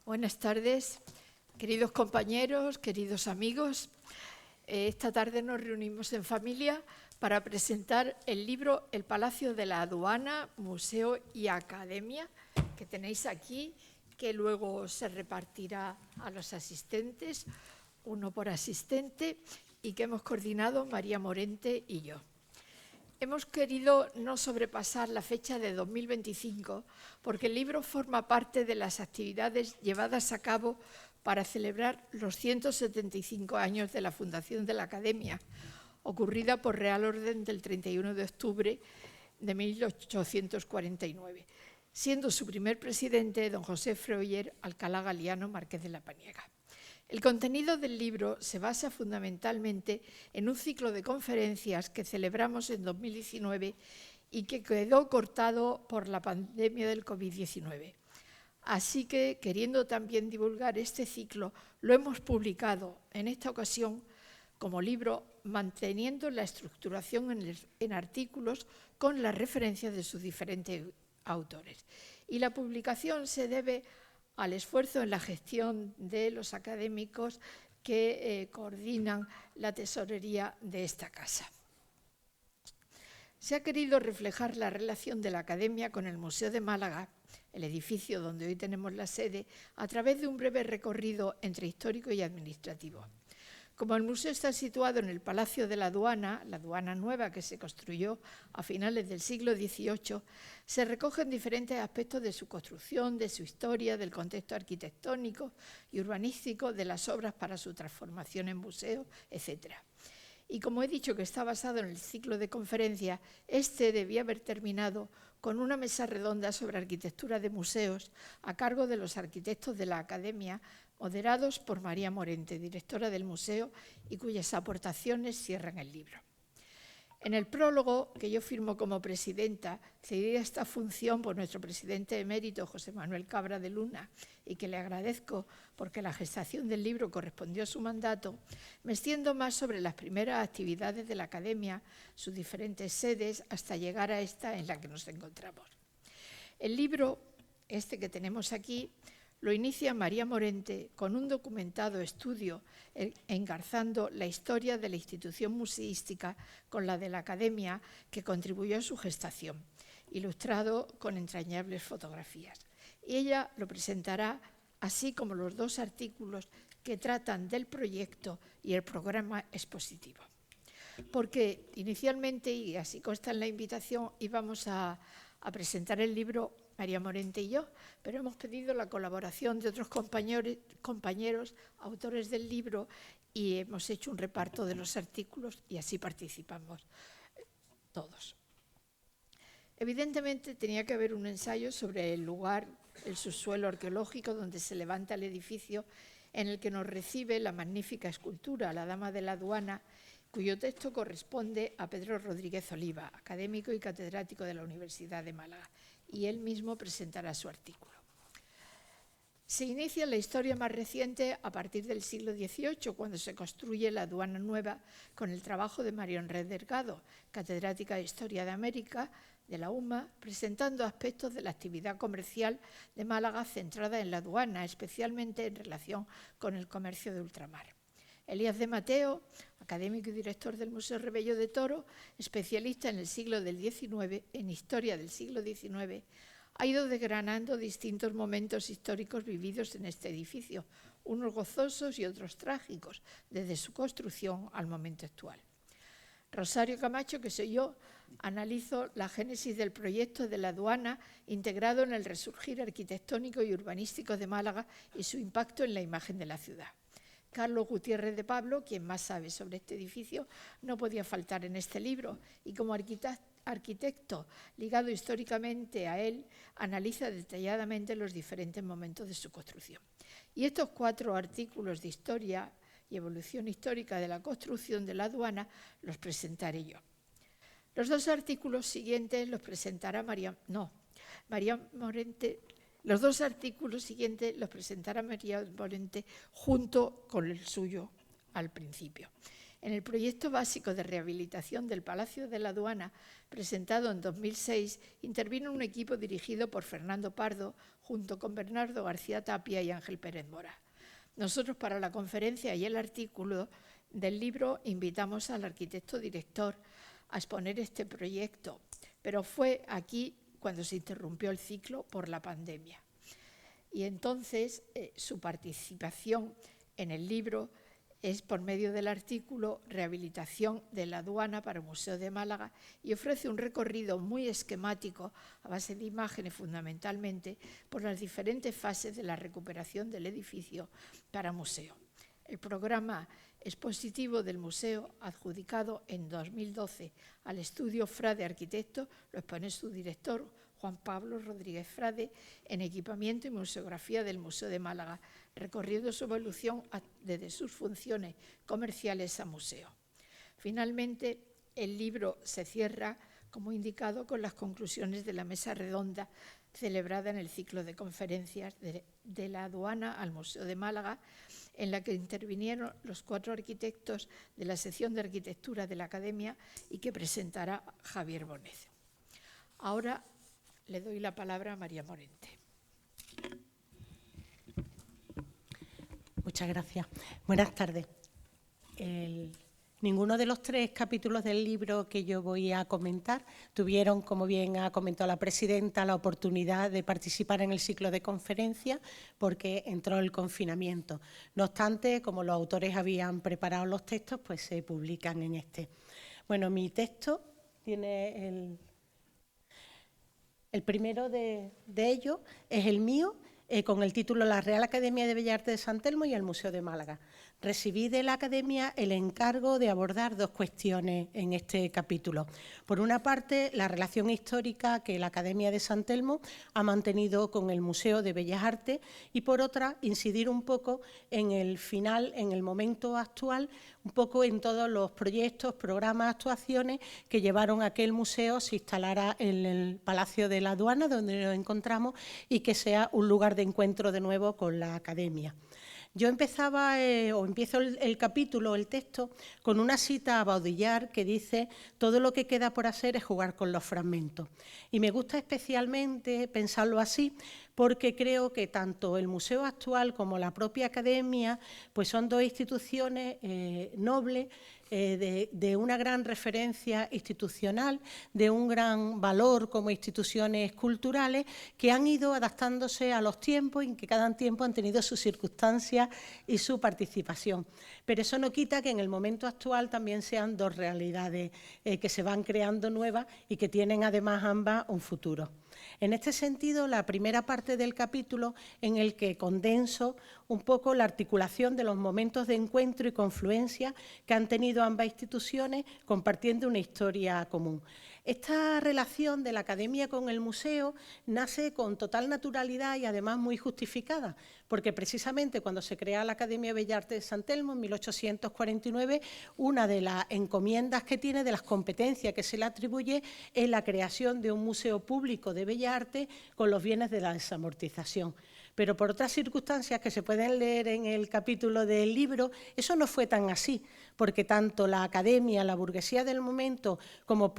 Buenas tardes, queridos compañeros, queridos amigos. Esta tarde nos reunimos en familia para presentar el libro El Palacio de la Aduana, Museo y Academia, que tenéis aquí, que luego se repartirá a los asistentes, uno por asistente, y que hemos coordinado María Morente y yo. Hemos querido no sobrepasar la fecha de 2025 porque el libro forma parte de las actividades llevadas a cabo para celebrar los 175 años de la fundación de la Academia, ocurrida por Real Orden del 31 de octubre de 1849, siendo su primer presidente don José Freuler Alcalá Galiano, marqués de la Paniega. El contenido del libro se basa fundamentalmente en un ciclo de conferencias que celebramos en 2019 y que quedó cortado por la pandemia del COVID-19. Así que, queriendo también divulgar este ciclo, lo hemos publicado en esta ocasión como libro, manteniendo la estructuración en artículos con las referencias de sus diferentes autores. Y la publicación se debe al esfuerzo en la gestión de los académicos que coordinan la tesorería de esta casa. Se ha querido reflejar la relación de la Academia con el Museo de Málaga, el edificio donde hoy tenemos la sede, a través de un breve recorrido entre histórico y administrativo. Como el museo está situado en el Palacio de la Aduana nueva que se construyó a finales del siglo XVIII, se recogen diferentes aspectos de su construcción, de su historia, del contexto arquitectónico y urbanístico, de las obras para su transformación en museo, etc. Y como he dicho que está basado en el ciclo de conferencias, este debía haber terminado con una mesa redonda sobre arquitectura de museos a cargo de los arquitectos de la Academia, moderados por María Morente, directora del museo, y cuyas aportaciones cierran el libro. En el prólogo, que yo firmo como presidenta, cedida esta función por nuestro presidente emérito, José Manuel Cabra de Luna, y que le agradezco porque la gestación del libro correspondió a su mandato, me extiendo más sobre las primeras actividades de la Academia, sus diferentes sedes, hasta llegar a esta en la que nos encontramos. El libro, este que tenemos aquí, lo inicia María Morente con un documentado estudio engarzando la historia de la institución museística con la de la Academia que contribuyó a su gestación, ilustrado con entrañables fotografías. Y ella lo presentará así como los dos artículos que tratan del proyecto y el programa expositivo. Porque inicialmente, y así consta en la invitación, íbamos a presentar el libro María Morente y yo, pero hemos pedido la colaboración de otros compañeros, autores del libro, y hemos hecho un reparto de los artículos y así participamos todos. Evidentemente tenía que haber un ensayo sobre el lugar, el subsuelo arqueológico donde se levanta el edificio en el que nos recibe la magnífica escultura, la Dama de la Aduana, cuyo texto corresponde a Pedro Rodríguez Oliva, académico y catedrático de la Universidad de Málaga, y él mismo presentará su artículo. Se inicia la historia más reciente a partir del siglo XVIII, cuando se construye la aduana nueva con el trabajo de María Enred Delgado, catedrática de Historia de América de la UMA, presentando aspectos de la actividad comercial de Málaga centrada en la aduana, especialmente en relación con el comercio de ultramar. Elías de Mateo, académico y director del Museo Rebello de Toro, especialista en el siglo del XIX, en historia del siglo XIX, ha ido desgranando distintos momentos históricos vividos en este edificio, unos gozosos y otros trágicos, desde su construcción al momento actual. Rosario Camacho, que soy yo, analizo la génesis del proyecto de la aduana integrado en el resurgir arquitectónico y urbanístico de Málaga y su impacto en la imagen de la ciudad. Carlos Gutiérrez de Pablo, quien más sabe sobre este edificio, no podía faltar en este libro y como arquitecto ligado históricamente a él, analiza detalladamente los diferentes momentos de su construcción. Y estos 4 artículos de historia y evolución histórica de la construcción de la aduana los presentaré yo. Los 2 artículos siguientes los presentará María Morente. Los 2 artículos siguientes los presentará María Morente junto con el suyo al principio. En el proyecto básico de rehabilitación del Palacio de la Aduana, presentado en 2006, intervino un equipo dirigido por Fernando Pardo, junto con Bernardo García Tapia y Ángel Pérez Mora. Nosotros, para la conferencia y el artículo del libro, invitamos al arquitecto director a exponer este proyecto, pero fue aquí cuando se interrumpió el ciclo por la pandemia. Y entonces su participación en el libro es por medio del artículo Rehabilitación de la Aduana para el Museo de Málaga, y ofrece un recorrido muy esquemático, a base de imágenes fundamentalmente, por las diferentes fases de la recuperación del edificio para museo. El programa expositivo del museo, adjudicado en 2012 al estudio Frade Arquitecto, lo expone su director, Juan Pablo Rodríguez Frade, en Equipamiento y Museografía del Museo de Málaga, recorriendo su evolución desde sus funciones comerciales a museo. Finalmente, el libro se cierra, como indicado, con las conclusiones de la mesa redonda celebrada en el ciclo de conferencias de la Aduana al Museo de Málaga, en la que intervinieron los 4 arquitectos de la sección de arquitectura de la Academia y que presentará Javier Bonet. Ahora le doy la palabra a María Morente. Muchas gracias. Buenas tardes. Ninguno de los 3 capítulos del libro que yo voy a comentar tuvieron, como bien ha comentado la presidenta, la oportunidad de participar en el ciclo de conferencias porque entró el confinamiento. No obstante, como los autores habían preparado los textos, pues se publican en este. Bueno, mi texto tiene el primero de ellos, es el mío, con el título La Real Academia de Bellas Artes de San Telmo y el Museo de Málaga. Recibí de la Academia el encargo de abordar 2 cuestiones en este capítulo. Por una parte, la relación histórica que la Academia de San Telmo ha mantenido con el Museo de Bellas Artes y, por otra, incidir un poco en el final, en el momento actual, un poco en todos los proyectos, programas, actuaciones que llevaron a que el museo se instalara en el Palacio de la Aduana, donde nos encontramos, y que sea un lugar de encuentro de nuevo con la Academia. Yo empiezo el capítulo, el texto, con una cita a Baudrillard que dice: todo lo que queda por hacer es jugar con los fragmentos. Y me gusta especialmente pensarlo así porque creo que tanto el museo actual como la propia Academia pues son 2 instituciones nobles, de una gran referencia institucional, de un gran valor como instituciones culturales que han ido adaptándose a los tiempos y que cada tiempo han tenido sus circunstancias y su participación. Pero eso no quita que en el momento actual también sean 2 realidades que se van creando nuevas y que tienen además ambas un futuro. En este sentido, la primera parte del capítulo, en el que condenso un poco la articulación de los momentos de encuentro y confluencia que han tenido ambas instituciones compartiendo una historia común. Esta relación de la Academia con el museo nace con total naturalidad y además muy justificada, porque precisamente cuando se crea la Academia de Bellas Artes de San Telmo en 1849, una de las encomiendas que tiene, de las competencias que se le atribuye, es la creación de un museo público de Bellas Artes con los bienes de la desamortización. Pero por otras circunstancias que se pueden leer en el capítulo del libro, eso no fue tan así, porque tanto la Academia, la burguesía del momento, como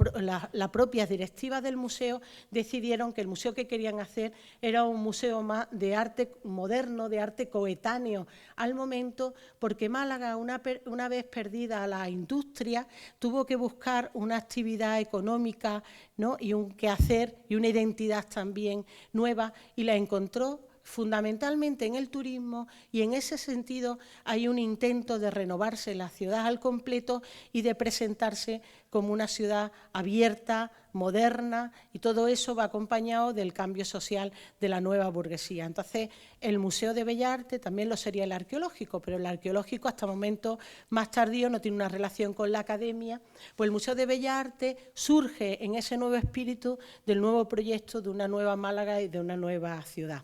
la propia directiva del museo decidieron que el museo que querían hacer era un museo más de arte moderno, de arte coetáneo al momento, porque Málaga, una vez perdida la industria, tuvo que buscar una actividad económica, ¿no?, y un quehacer y una identidad también nueva, y la encontró fundamentalmente en el turismo, y en ese sentido hay un intento de renovarse la ciudad al completo y de presentarse como una ciudad abierta, moderna, y todo eso va acompañado del cambio social de la nueva burguesía. Entonces, el Museo de Bellas Artes también lo sería el arqueológico, pero el arqueológico hasta momentos más tardíos no tiene una relación con la Academia, pues el Museo de Bellas Artes surge en ese nuevo espíritu del nuevo proyecto de una nueva Málaga y de una nueva ciudad.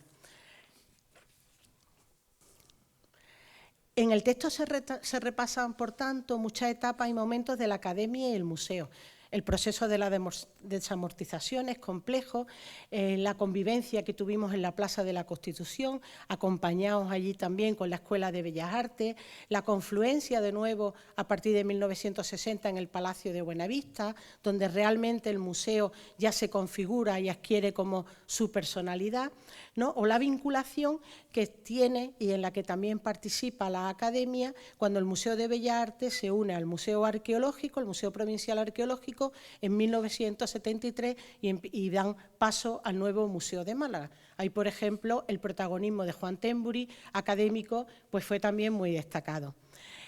En el texto se repasan, por tanto, muchas etapas y momentos de la Academia y el museo. El proceso de la desamortización es complejo, la convivencia que tuvimos en la Plaza de la Constitución, acompañados allí también con la Escuela de Bellas Artes, la confluencia de nuevo a partir de 1960 en el Palacio de Buenavista, donde realmente el museo ya se configura y adquiere como su personalidad, ¿no? O la vinculación que tiene y en la que también participa la Academia cuando el Museo de Bellas Artes se une al Museo Arqueológico, el Museo Provincial Arqueológico, en 1973 y dan paso al nuevo Museo de Málaga. Ahí, por ejemplo, el protagonismo de Juan Temburi, académico, pues fue también muy destacado.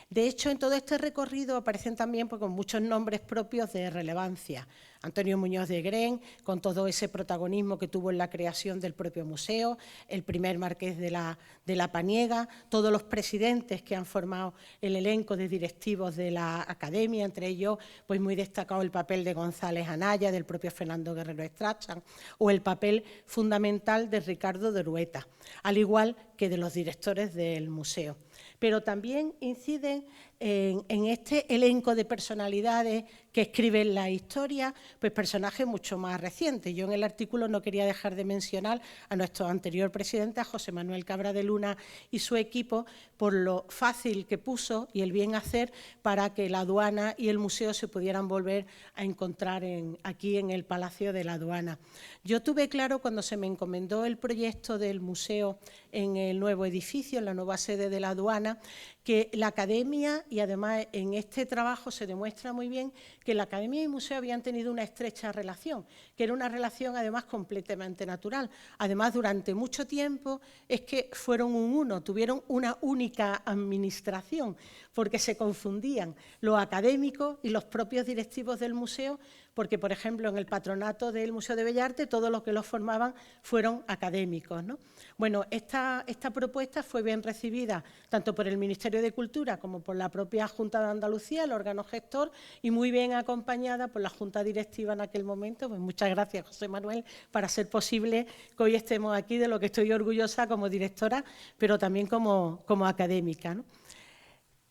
De hecho, en todo este recorrido aparecen también con muchos nombres propios de relevancia. Antonio Muñoz de Gren, con todo ese protagonismo que tuvo en la creación del propio museo, el primer marqués de la Paniega, todos los presidentes que han formado el elenco de directivos de la Academia, entre ellos pues muy destacado el papel de González Anaya, del propio Fernando Guerrero Strachan, o el papel fundamental de Ricardo de Urueta, al igual que de los directores del museo. Pero también inciden en este elenco de personalidades que escriben la historia, pues personajes mucho más recientes. Yo en el artículo no quería dejar de mencionar a nuestro anterior presidente, a José Manuel Cabra de Luna y su equipo, por lo fácil que puso y el bien hacer para que la aduana y el museo se pudieran volver a encontrar aquí en el Palacio de la Aduana. Yo tuve claro cuando se me encomendó el proyecto del museo en el nuevo edificio, en la nueva sede de la aduana, que la Academia, y además en este trabajo se demuestra muy bien que la Academia y el museo habían tenido una estrecha relación, que era una relación además completamente natural. Además, durante mucho tiempo es que fueron un uno, tuvieron una única administración, porque se confundían los académicos y los propios directivos del museo, porque, por ejemplo, en el patronato del Museo de Bellas Artes, todos los que los formaban fueron académicos, ¿no? Bueno, esta propuesta fue bien recibida tanto por el Ministerio de Cultura como por la propia Junta de Andalucía, el órgano gestor, y muy bien acompañada por la Junta Directiva en aquel momento. Pues muchas gracias, José Manuel, para hacer posible que hoy estemos aquí, de lo que estoy orgullosa como directora, pero también como académica, ¿no?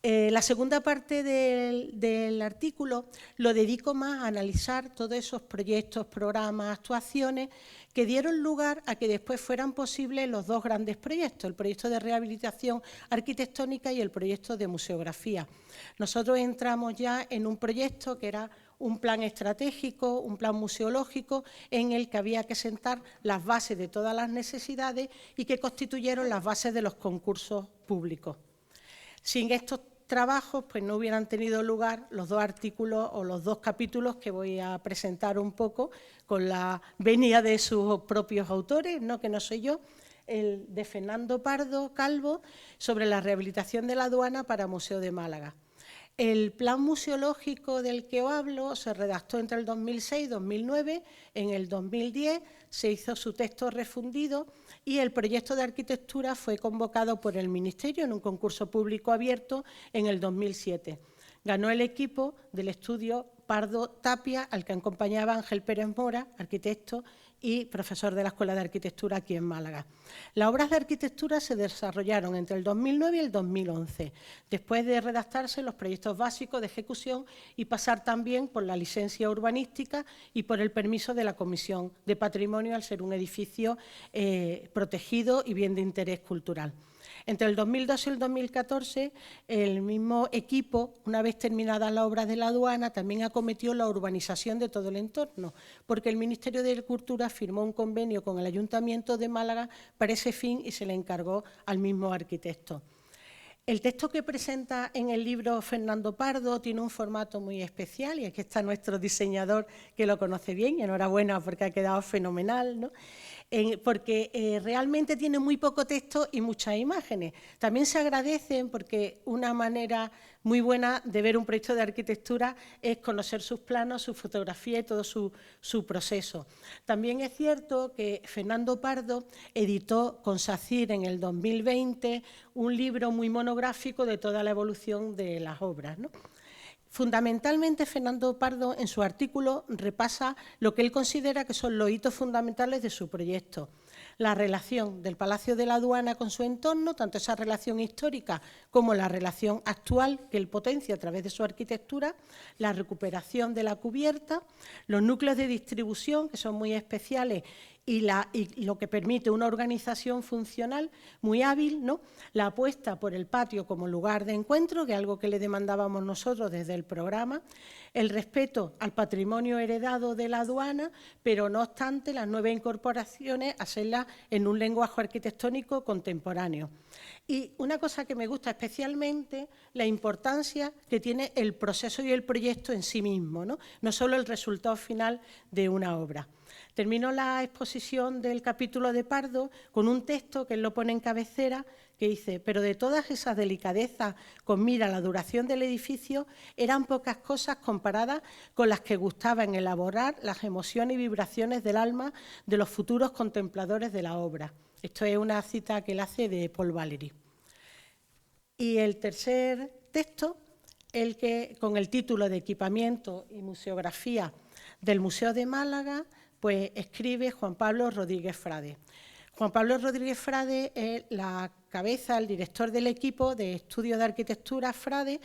La segunda parte del artículo lo dedico más a analizar todos esos proyectos, programas, actuaciones que dieron lugar a que después fueran posibles los dos grandes proyectos, el proyecto de rehabilitación arquitectónica y el proyecto de museografía. Nosotros entramos ya en un proyecto que era un plan estratégico, un plan museológico, en el que había que sentar las bases de todas las necesidades y que constituyeron las bases de los concursos públicos. Sin estos trabajos pues no hubieran tenido lugar los dos artículos o los dos capítulos que voy a presentar un poco con la venia de sus propios autores, ¿no? Que no soy yo, el de Fernando Pardo Calvo sobre la rehabilitación de la aduana para Museo de Málaga. El plan museológico del que os hablo se redactó entre el 2006 y 2009, en el 2010 se hizo su texto refundido y el proyecto de arquitectura fue convocado por el Ministerio en un concurso público abierto en el 2007. Ganó el equipo del estudio Pardo Tapia, al que acompañaba Ángel Pérez Mora, arquitecto y profesor de la Escuela de Arquitectura aquí en Málaga. Las obras de arquitectura se desarrollaron entre el 2009 y el 2011, después de redactarse los proyectos básicos de ejecución y pasar también por la licencia urbanística y por el permiso de la Comisión de Patrimonio, al ser un edificio protegido y bien de interés cultural. Entre el 2012 y el 2014, el mismo equipo, una vez terminadas las obras de la aduana, también acometió la urbanización de todo el entorno, porque el Ministerio de Cultura firmó un convenio con el Ayuntamiento de Málaga para ese fin y se le encargó al mismo arquitecto. El texto que presenta en el libro Fernando Pardo tiene un formato muy especial y aquí está nuestro diseñador que lo conoce bien, y enhorabuena porque ha quedado fenomenal, ¿no? Porque realmente tiene muy poco texto y muchas imágenes. También se agradecen porque una manera muy buena de ver un proyecto de arquitectura es conocer sus planos, su fotografía y todo su proceso. También es cierto que Fernando Pardo editó con SACIR en el 2020 un libro muy monográfico de toda la evolución de las obras, ¿no? Fundamentalmente, Fernando Pardo, en su artículo, repasa lo que él considera que son los hitos fundamentales de su proyecto. la relación del Palacio de la Aduana con su entorno, tanto esa relación histórica como la relación actual que él potencia a través de su arquitectura, la recuperación de la cubierta, los núcleos de distribución, que son muy especiales, y lo que permite una organización funcional muy hábil, ¿no? La apuesta por el patio como lugar de encuentro, que es algo que le demandábamos nosotros desde el programa, el respeto al patrimonio heredado de la aduana, pero no obstante las nuevas incorporaciones, hacerlas en un lenguaje arquitectónico contemporáneo. Y una cosa que me gusta especialmente, la importancia que tiene el proceso y el proyecto en sí mismo, no solo el resultado final de una obra. Termino la exposición del capítulo de Pardo con un texto que él lo pone en cabecera, que dice: pero de todas esas delicadezas con mira a la duración del edificio, eran pocas cosas comparadas con las que gustaba en elaborar las emociones y vibraciones del alma de los futuros contempladores de la obra. Esto es una cita que él hace de Paul Valéry. Y el tercer texto, el que con el título de Equipamiento y Museografía del Museo de Málaga, pues escribe Juan Pablo Rodríguez Frade. Juan Pablo Rodríguez Frade es la cabeza, el director del equipo de estudio de arquitectura Frade,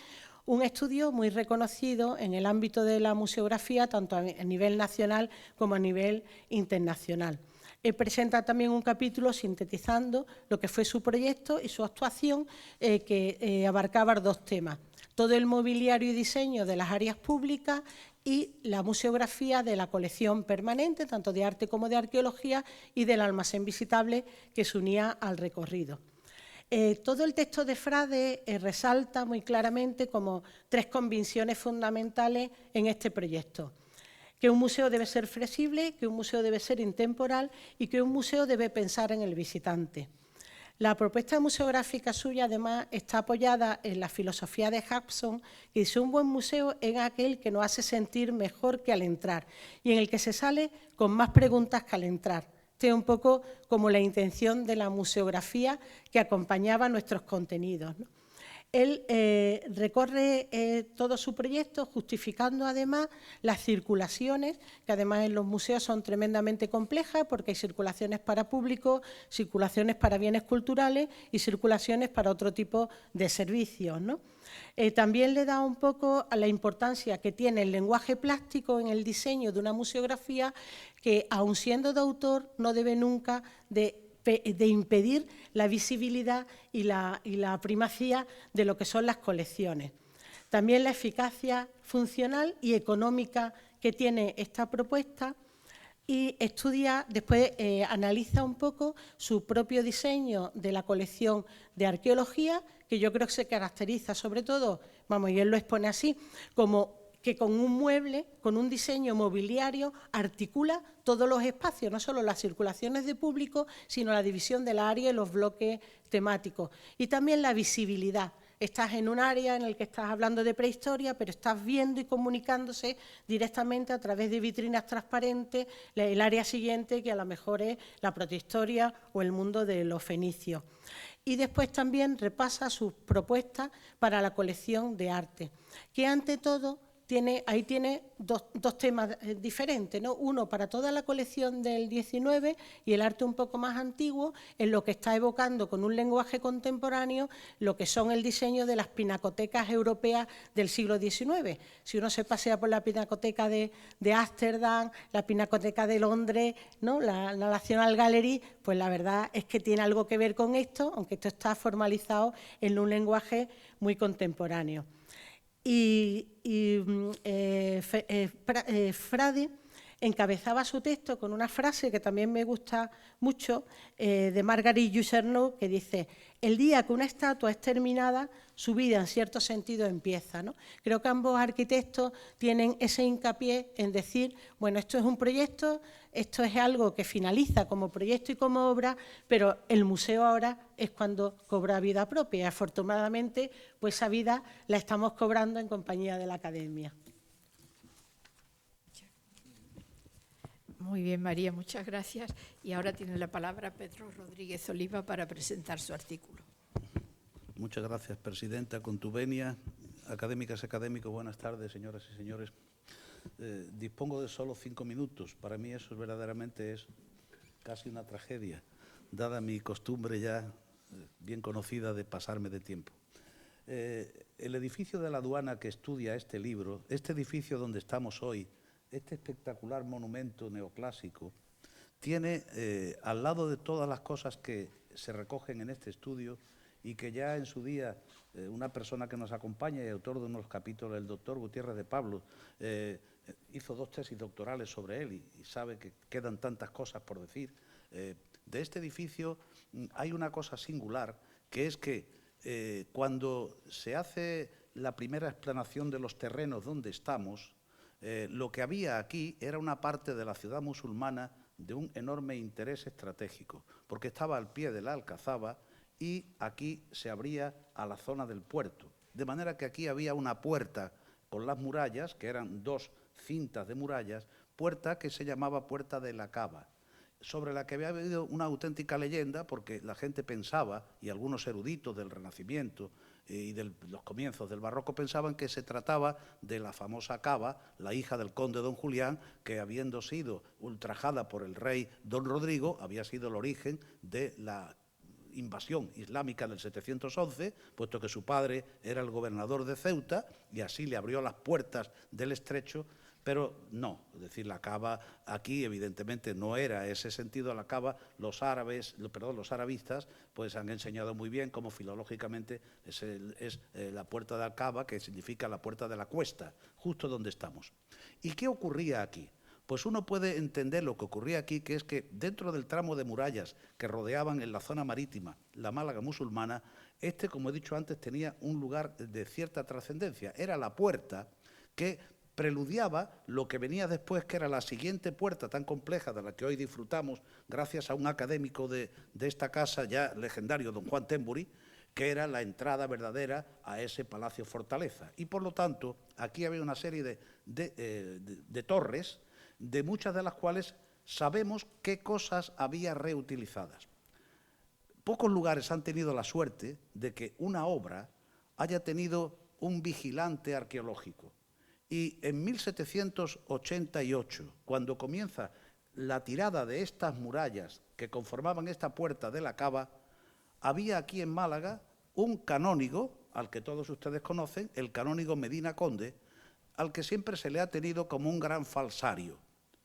un estudio muy reconocido en el ámbito de la museografía, tanto a nivel nacional como a nivel internacional. Presenta también un capítulo sintetizando lo que fue su proyecto y su actuación, que abarcaba dos temas: todo el mobiliario y diseño de las áreas públicas y la museografía de la colección permanente, tanto de arte como de arqueología, y del almacén visitable que se unía al recorrido. Todo el texto de Frade resalta muy claramente como tres convicciones fundamentales en este proyecto: que un museo debe ser flexible, que un museo debe ser intemporal y que un museo debe pensar en el visitante. La propuesta museográfica suya, además, está apoyada en la filosofía de Hudson, que dice: un buen museo es aquel que nos hace sentir mejor que al entrar y en el que se sale con más preguntas que al entrar. Este es un poco como la intención de la museografía que acompañaba nuestros contenidos, ¿no? Él recorre todo su proyecto justificando además las circulaciones, que además en los museos son tremendamente complejas porque hay circulaciones para público, circulaciones para bienes culturales y circulaciones para otro tipo de servicios, ¿no? También le da un poco a la importancia que tiene el lenguaje plástico en el diseño de una museografía, que aun siendo de autor no debe nunca de impedir la visibilidad y la primacía de lo que son las colecciones. También la eficacia funcional y económica que tiene esta propuesta, y estudia, después analiza un poco su propio diseño de la colección de arqueología, que yo creo que se caracteriza sobre todo, y él lo expone así, como que con un mueble, con un diseño mobiliario, articula todos los espacios, no solo las circulaciones de público, sino la división del área y los bloques temáticos. Y también la visibilidad. Estás en un área en el que estás hablando de prehistoria, pero estás viendo y comunicándose directamente a través de vitrinas transparentes el área siguiente, que a lo mejor es la protohistoria o el mundo de los fenicios. Y después también repasa sus propuestas para la colección de arte, que ante todo ahí tiene dos temas diferentes, ¿no? Uno para toda la colección del 19 y el arte un poco más antiguo, en lo que está evocando con un lenguaje contemporáneo lo que son el diseño de las pinacotecas europeas del siglo XIX. Si uno se pasea por la pinacoteca de Ámsterdam, la pinacoteca de Londres, ¿no? la National Gallery, pues la verdad es que tiene algo que ver con esto, aunque esto está formalizado en un lenguaje muy contemporáneo. Frade encabezaba su texto con una frase que también me gusta mucho, de Marguerite Yourcenar, que dice: el día que una estatua es terminada, su vida en cierto sentido empieza, ¿no? Creo que ambos arquitectos tienen ese hincapié en decir, bueno, esto es un proyecto, esto es algo que finaliza como proyecto y como obra, pero el museo ahora es cuando cobra vida propia. Y afortunadamente, pues esa vida la estamos cobrando en compañía de la Academia. Muy bien, María, muchas gracias. Y ahora tiene la palabra Pedro Rodríguez Oliva para presentar su artículo. Muchas gracias, presidenta. Con tu venia, académicas y académicos, buenas tardes, señoras y señores. Dispongo de solo 5 minutos. Para mí eso verdaderamente es casi una tragedia. dada mi costumbre ya bien conocida de pasarme de tiempo. El edificio de la aduana que estudia este libro, este edificio donde estamos hoy, este espectacular monumento neoclásico, tiene al lado de todas las cosas que se recogen en este estudio y que ya en su día una persona que nos acompaña y autor de unos capítulos, el doctor Gutiérrez de Pablo, hizo 2 tesis doctorales sobre él y sabe que quedan tantas cosas por decir. De este edificio hay una cosa singular, que es que cuando se hace la primera explanación de los terrenos donde estamos, lo que había aquí era una parte de la ciudad musulmana de un enorme interés estratégico, porque estaba al pie de la Alcazaba y aquí se abría a la zona del puerto. De manera que aquí había una puerta con las murallas, que eran 2 cintas de murallas, puerta que se llamaba Puerta de la Cava, sobre la que había habido una auténtica leyenda, porque la gente pensaba, y algunos eruditos del Renacimiento y de los comienzos del Barroco pensaban que se trataba de la famosa Cava, la hija del conde don Julián, que habiendo sido ultrajada por el rey don Rodrigo, había sido el origen de la invasión islámica del 711, puesto que su padre era el gobernador de Ceuta y así le abrió las puertas del estrecho. Pero no, es decir, la Cava aquí evidentemente no era ese sentido. La Cava, los arabistas, pues han enseñado muy bien cómo filológicamente es la puerta de Alcaba, que significa la puerta de la cuesta, justo donde estamos. ¿Y qué ocurría aquí? Pues uno puede entender lo que ocurría aquí, que es que dentro del tramo de murallas que rodeaban en la zona marítima la Málaga musulmana, como he dicho antes, tenía un lugar de cierta trascendencia. Era la puerta que preludiaba lo que venía después, que era la siguiente puerta tan compleja de la que hoy disfrutamos gracias a un académico de esta casa ya legendario, don Juan Temburi, que era la entrada verdadera a ese palacio fortaleza. Y por lo tanto, aquí había una serie de torres, de muchas de las cuales sabemos qué cosas había reutilizadas. Pocos lugares han tenido la suerte de que una obra haya tenido un vigilante arqueológico. Y en 1788, cuando comienza la tirada de estas murallas que conformaban esta puerta de la Cava, había aquí en Málaga un canónigo, al que todos ustedes conocen, el canónigo Medina Conde, al que siempre se le ha tenido como un gran falsario,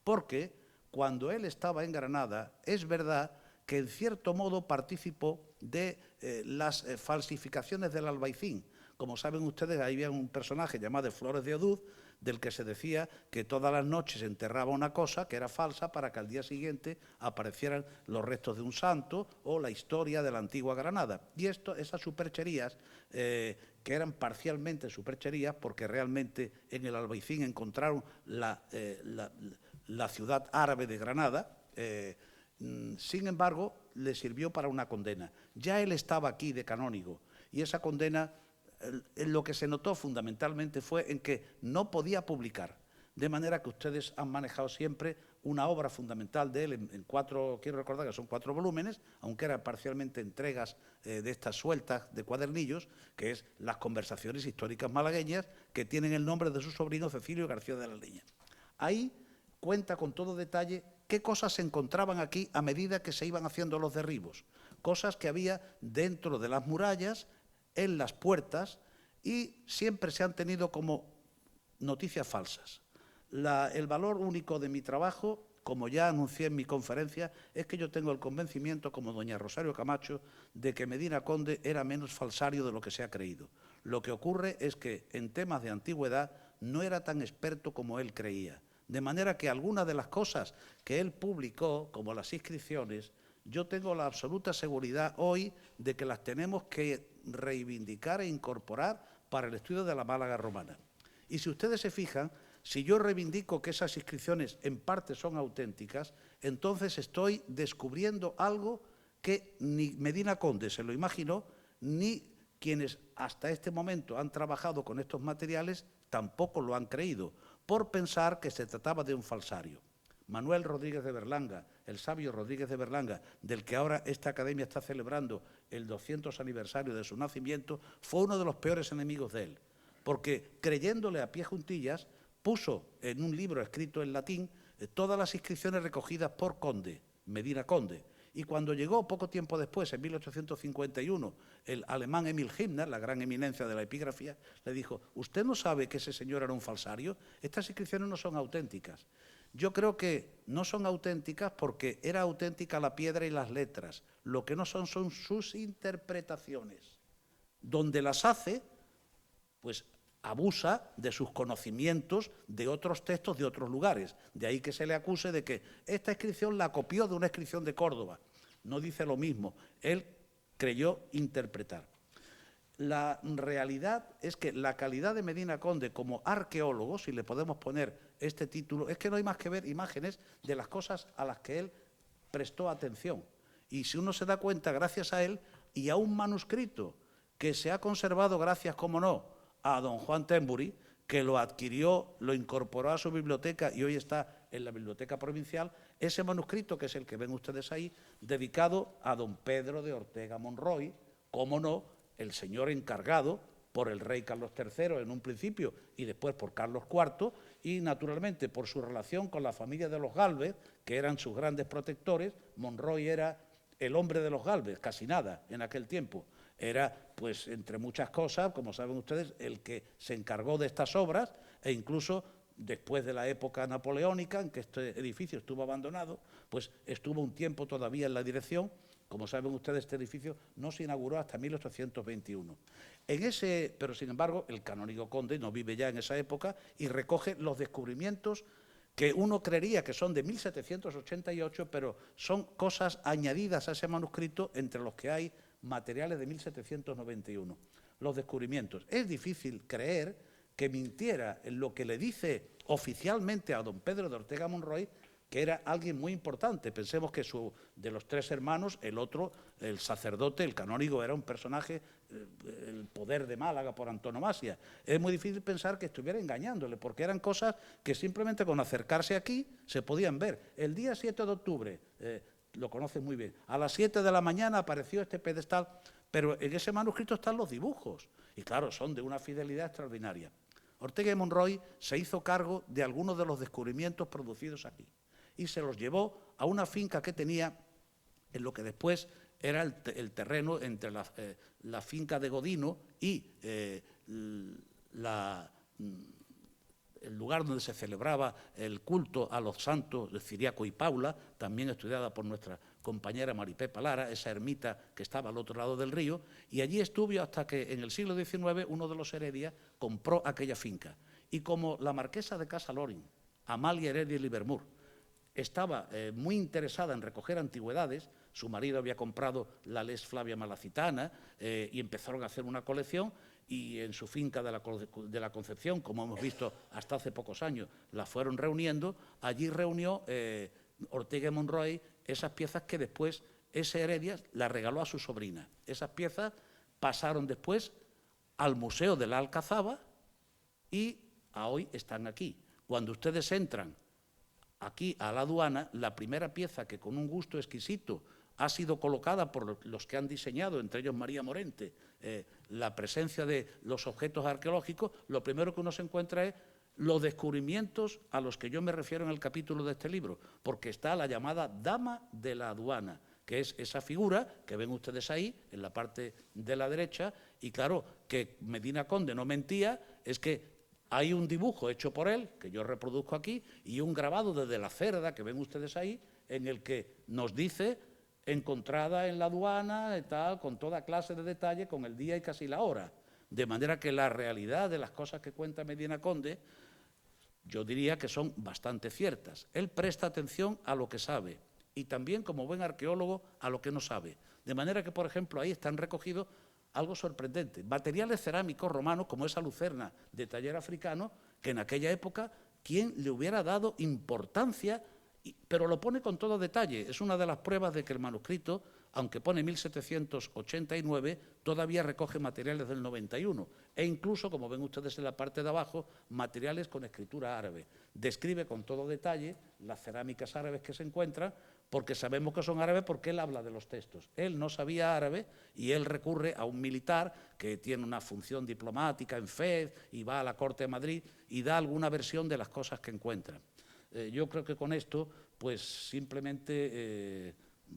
porque cuando él estaba en Granada, es verdad que en cierto modo participó de las falsificaciones del Albaicín. Como saben ustedes, ahí había un personaje llamado Flores de Oduz, del que se decía que todas las noches se enterraba una cosa que era falsa para que al día siguiente aparecieran los restos de un santo o la historia de la antigua Granada. Y esas supercherías, que eran parcialmente supercherías, porque realmente en el Albaicín encontraron la ciudad árabe de Granada, sin embargo, le sirvió para una condena. Ya él estaba aquí de canónigo y esa condena, lo que se notó fundamentalmente fue en que no podía publicar, de manera que ustedes han manejado siempre una obra fundamental de él en 4, quiero recordar que son 4 volúmenes, aunque eran parcialmente entregas de estas sueltas de cuadernillos, que es Las conversaciones históricas malagueñas, que tienen el nombre de su sobrino Cecilio García de la Leña. Ahí cuenta con todo detalle qué cosas se encontraban aquí a medida que se iban haciendo los derribos, cosas que había dentro de las murallas, en las puertas, y siempre se han tenido como noticias falsas. El valor único de mi trabajo, como ya anuncié en mi conferencia, es que yo tengo el convencimiento, como doña Rosario Camacho, de que Medina Conde era menos falsario de lo que se ha creído. Lo que ocurre es que en temas de antigüedad no era tan experto como él creía. De manera que algunas de las cosas que él publicó, como las inscripciones, yo tengo la absoluta seguridad hoy de que las tenemos que reivindicar e incorporar para el estudio de la Málaga romana. Y si ustedes se fijan, si yo reivindico que esas inscripciones en parte son auténticas, entonces estoy descubriendo algo que ni Medina Conde se lo imaginó, ni quienes hasta este momento han trabajado con estos materiales tampoco lo han creído, por pensar que se trataba de un falsario. Manuel Rodríguez de Berlanga, el sabio Rodríguez de Berlanga, del que ahora esta academia está celebrando el 200 aniversario de su nacimiento, fue uno de los peores enemigos de él, porque creyéndole a pie juntillas, puso en un libro escrito en latín todas las inscripciones recogidas por Conde, Medina Conde, Y cuando llegó poco tiempo después, en 1851, el alemán Emil Himmler, la gran eminencia de la epigrafía, le dijo: ¿usted no sabe que ese señor era un falsario? Estas inscripciones no son auténticas. Yo creo que no son auténticas porque era auténtica la piedra y las letras. Lo que no son sus interpretaciones. Donde las hace, pues abusa de sus conocimientos de otros textos de otros lugares. De ahí que se le acuse de que esta inscripción la copió de una inscripción de Córdoba. No dice lo mismo. Él creyó interpretar. La realidad es que la calidad de Medina Conde como arqueólogo, si le podemos poner este título, es que no hay más que ver imágenes de las cosas a las que él prestó atención. Y si uno se da cuenta, gracias a él y a un manuscrito que se ha conservado gracias, como no, a don Juan Tembury, que lo adquirió, lo incorporó a su biblioteca y hoy está en la Biblioteca Provincial, ese manuscrito, que es el que ven ustedes ahí, dedicado a don Pedro de Ortega Monroy, como no, el señor encargado por el rey Carlos III en un principio y después por Carlos IV, y naturalmente por su relación con la familia de los Gálvez, que eran sus grandes protectores. Monroy era el hombre de los Gálvez, casi nada en aquel tiempo. Era, pues, entre muchas cosas, como saben ustedes, el que se encargó de estas obras, e incluso después de la época napoleónica, en que este edificio estuvo abandonado, pues estuvo un tiempo todavía en la dirección. Como saben ustedes, este edificio no se inauguró hasta 1821. Pero sin embargo, el canónigo Conde no vive ya en esa época y recoge los descubrimientos que uno creería que son de 1788, pero son cosas añadidas a ese manuscrito, entre los que hay materiales de 1791. Los descubrimientos. Es difícil creer que mintiera en lo que le dice oficialmente a don Pedro de Ortega Monroy, que era alguien muy importante. Pensemos que de los tres hermanos, el otro, el sacerdote, el canónigo, era un personaje, el poder de Málaga por antonomasia. Es muy difícil pensar que estuviera engañándole, porque eran cosas que simplemente con acercarse aquí se podían ver. El día 7 de octubre, lo conocen muy bien, a las 7 de la mañana apareció este pedestal, pero en ese manuscrito están los dibujos, y claro, son de una fidelidad extraordinaria. Ortega y Monroy se hizo cargo de algunos de los descubrimientos producidos aquí, y se los llevó a una finca que tenía en lo que después era el terreno entre la finca de Godino y el lugar donde se celebraba el culto a los santos de Ciriaco y Paula, también estudiada por nuestra compañera Maripepa Lara, esa ermita que estaba al otro lado del río, y allí estuvo hasta que en el siglo XIX uno de los Heredia compró aquella finca. Y como la marquesa de Casa Loring, Amalia Heredia Livermore, estaba muy interesada en recoger antigüedades, su marido había comprado la Les Flavia Malacitana y empezaron a hacer una colección, y en su finca de la Concepción, como hemos visto hasta hace pocos años, la fueron reuniendo. Allí reunió Ortega y Monroy esas piezas que después ese Heredia las regaló a su sobrina. Esas piezas pasaron después al Museo de la Alcazaba y hoy están aquí. Cuando ustedes entran aquí a la aduana, la primera pieza que con un gusto exquisito ha sido colocada por los que han diseñado, entre ellos María Morente, la presencia de los objetos arqueológicos, lo primero que uno se encuentra es los descubrimientos a los que yo me refiero en el capítulo de este libro, porque está la llamada Dama de la Aduana, que es esa figura que ven ustedes ahí, en la parte de la derecha, y claro, que Medina Conde no mentía, es que hay un dibujo hecho por él, que yo reproduzco aquí, y un grabado desde la cerda, que ven ustedes ahí, en el que nos dice, encontrada en la aduana, y tal, con toda clase de detalle, con el día y casi la hora. De manera que la realidad de las cosas que cuenta Medina Conde, yo diría que son bastante ciertas. Él presta atención a lo que sabe, y también, como buen arqueólogo, a lo que no sabe. De manera que, por ejemplo, ahí están recogidos algo sorprendente, materiales cerámicos romanos, como esa lucerna de taller africano, que en aquella época, ¿quién le hubiera dado importancia? Pero lo pone con todo detalle. Es una de las pruebas de que el manuscrito, aunque pone 1789, todavía recoge materiales del 91, e incluso, como ven ustedes en la parte de abajo, materiales con escritura árabe. Describe con todo detalle las cerámicas árabes que se encuentran, porque sabemos que son árabes porque él habla de los textos. Él no sabía árabe y él recurre a un militar que tiene una función diplomática en Fez y va a la corte de Madrid y da alguna versión de las cosas que encuentra. Yo creo que con esto, pues simplemente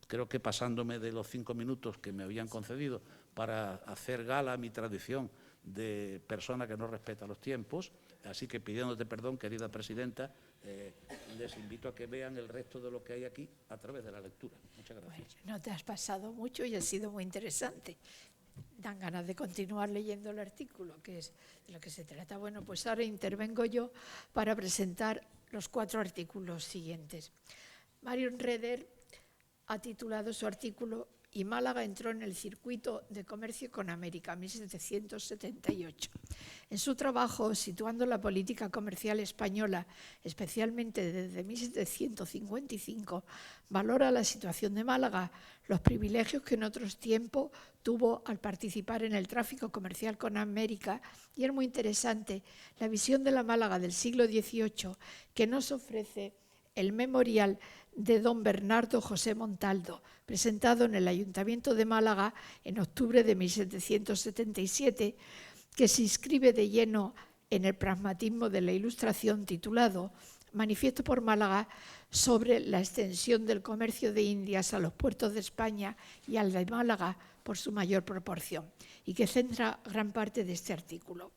creo que pasándome de los 5 minutos que me habían concedido para hacer gala a mi tradición de persona que no respeta los tiempos. Así que, pidiéndote perdón, querida presidenta, les invito a que vean el resto de lo que hay aquí a través de la lectura. Muchas gracias. Bueno, no te has pasado mucho y ha sido muy interesante. Dan ganas de continuar leyendo el artículo, que es de lo que se trata. Bueno, pues ahora intervengo yo para presentar los 4 artículos siguientes. Marion Reder ha titulado su artículo «Y Málaga entró en el circuito de comercio con América, 1778». En su trabajo, situando la política comercial española, especialmente desde 1755, valora la situación de Málaga, los privilegios que en otros tiempos tuvo al participar en el tráfico comercial con América, y es muy interesante la visión de la Málaga del siglo XVIII que nos ofrece el memorial de don Bernardo José Montaldo, presentado en el Ayuntamiento de Málaga en octubre de 1777, que se inscribe de lleno en el pragmatismo de la Ilustración, titulado «Manifiesto por Málaga sobre la extensión del comercio de Indias a los puertos de España y al de Málaga por su mayor proporción», y que centra gran parte de este artículo.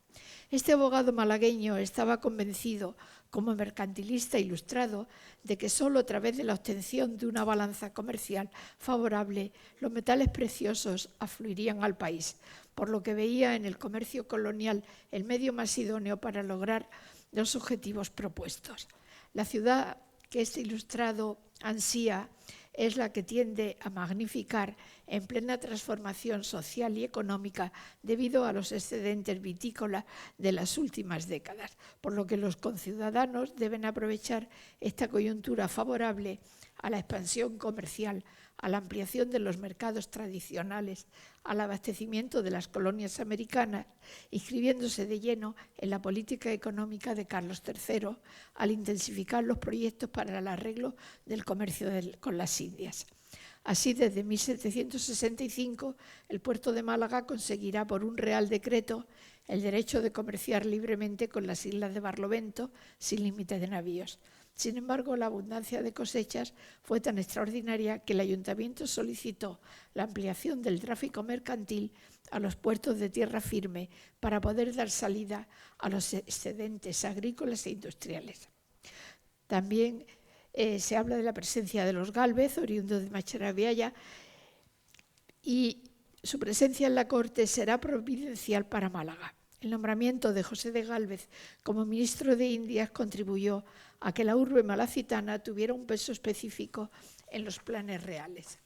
Este abogado malagueño estaba convencido, como mercantilista ilustrado, de que solo a través de la obtención de una balanza comercial favorable los metales preciosos afluirían al país, por lo que veía en el comercio colonial el medio más idóneo para lograr los objetivos propuestos. La ciudad que este ilustrado ansía es la que tiende a magnificar en plena transformación social y económica debido a los excedentes vitícolas de las últimas décadas, por lo que los conciudadanos deben aprovechar esta coyuntura favorable a la expansión comercial, a la ampliación de los mercados tradicionales, al abastecimiento de las colonias americanas, inscribiéndose de lleno en la política económica de Carlos III, al intensificar los proyectos para el arreglo del comercio con las Indias. Así, desde 1765, el puerto de Málaga conseguirá por un real decreto el derecho de comerciar libremente con las islas de Barlovento, sin límite de navíos. Sin embargo, la abundancia de cosechas fue tan extraordinaria que el Ayuntamiento solicitó la ampliación del tráfico mercantil a los puertos de tierra firme para poder dar salida a los excedentes agrícolas e industriales. También se habla de la presencia de los Gálvez, oriundos de Macharabiaya, y su presencia en la corte será providencial para Málaga. El nombramiento de José de Gálvez como ministro de Indias contribuyó a que la urbe malacitana tuviera un peso específico en los planes reales.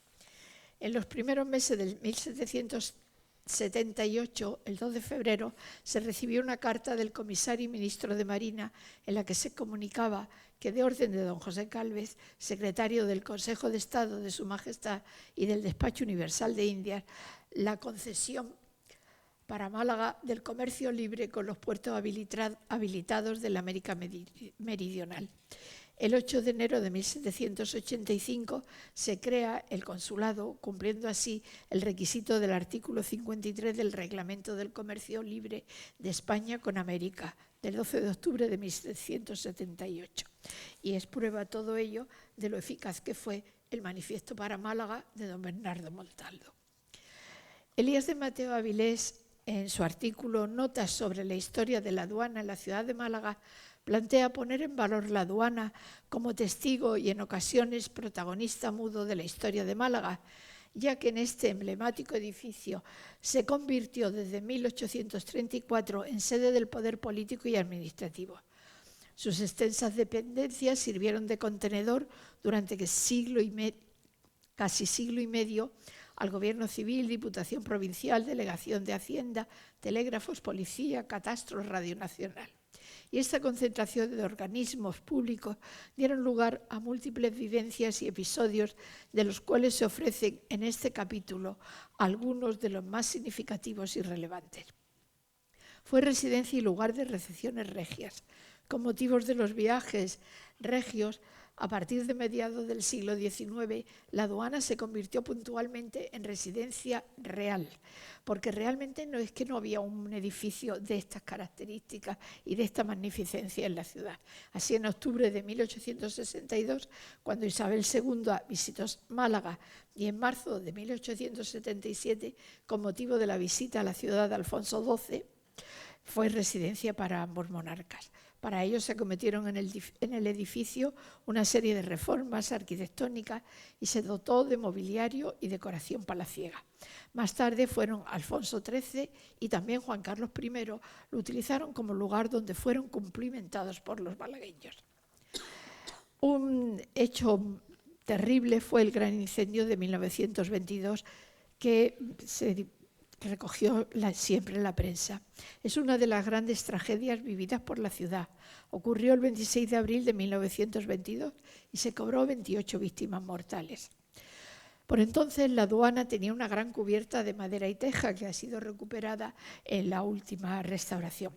En los primeros meses de 1778, el 2 de febrero, se recibió una carta del comisario y ministro de Marina en la que se comunicaba que, de orden de don José Gálvez, secretario del Consejo de Estado de Su Majestad y del Despacho Universal de Indias, la concesión para Málaga del comercio libre con los puertos habilitados de la América Meridional. El 8 de enero de 1785 se crea el consulado, cumpliendo así el requisito del artículo 53 del Reglamento del Comercio Libre de España con América, del 12 de octubre de 1778. Y es prueba todo ello de lo eficaz que fue el Manifiesto para Málaga de don Bernardo Montaldo. Elías de Mateo Avilés, en su artículo «Notas sobre la historia de la aduana en la ciudad de Málaga», plantea poner en valor la aduana como testigo y en ocasiones protagonista mudo de la historia de Málaga, ya que en este emblemático edificio se convirtió desde 1834 en sede del poder político y administrativo. Sus extensas dependencias sirvieron de contenedor durante casi siglo y medio al Gobierno Civil, Diputación Provincial, Delegación de Hacienda, Telégrafos, Policía, Catastro, Radio Nacional. Y esta concentración de organismos públicos dieron lugar a múltiples vivencias y episodios, de los cuales se ofrecen en este capítulo algunos de los más significativos y relevantes. Fue residencia y lugar de recepciones regias. Con motivos de los viajes regios, A partir de mediados del siglo XIX, la aduana se convirtió puntualmente en residencia real, porque realmente no es que no había un edificio de estas características y de esta magnificencia en la ciudad. Así, en octubre de 1862, cuando Isabel II visitó Málaga, y en marzo de 1877, con motivo de la visita a la ciudad de Alfonso XII, fue residencia para ambos monarcas. Para ello se acometieron en el edificio una serie de reformas arquitectónicas y se dotó de mobiliario y decoración palaciega. Más tarde fueron Alfonso XIII y también Juan Carlos I, lo utilizaron como lugar donde fueron cumplimentados por los malagueños. Un hecho terrible fue el gran incendio de 1922 que se recogió siempre la prensa. Es una de las grandes tragedias vividas por la ciudad. Ocurrió el 26 de abril de 1922 y se cobró 28 víctimas mortales. Por entonces la aduana tenía una gran cubierta de madera y teja que ha sido recuperada en la última restauración.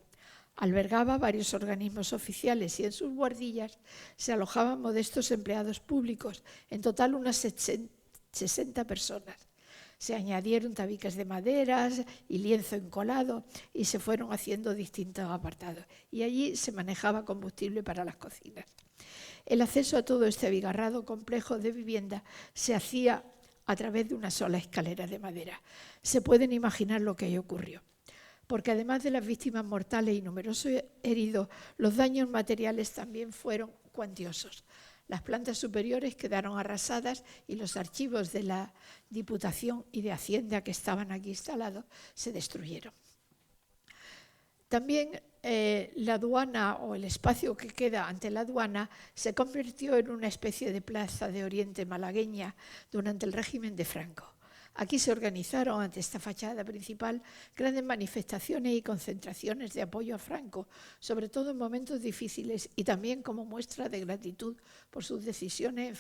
Albergaba varios organismos oficiales y en sus buhardillas se alojaban modestos empleados públicos, en total unas 60 personas. Se añadieron tabiques de maderas y lienzo encolado y se fueron haciendo distintos apartados. Y allí se manejaba combustible para las cocinas. El acceso a todo este abigarrado complejo de vivienda se hacía a través de una sola escalera de madera. Se pueden imaginar lo que ahí ocurrió. Porque además de las víctimas mortales y numerosos heridos, los daños materiales también fueron cuantiosos. Las plantas superiores quedaron arrasadas y los archivos de la Diputación y de Hacienda que estaban aquí instalados se destruyeron. También la aduana o el espacio que queda ante la aduana se convirtió en una especie de plaza de Oriente malagueña durante el régimen de Franco. Aquí se organizaron, ante esta fachada principal, grandes manifestaciones y concentraciones de apoyo a Franco, sobre todo en momentos difíciles y también como muestra de gratitud por sus decisiones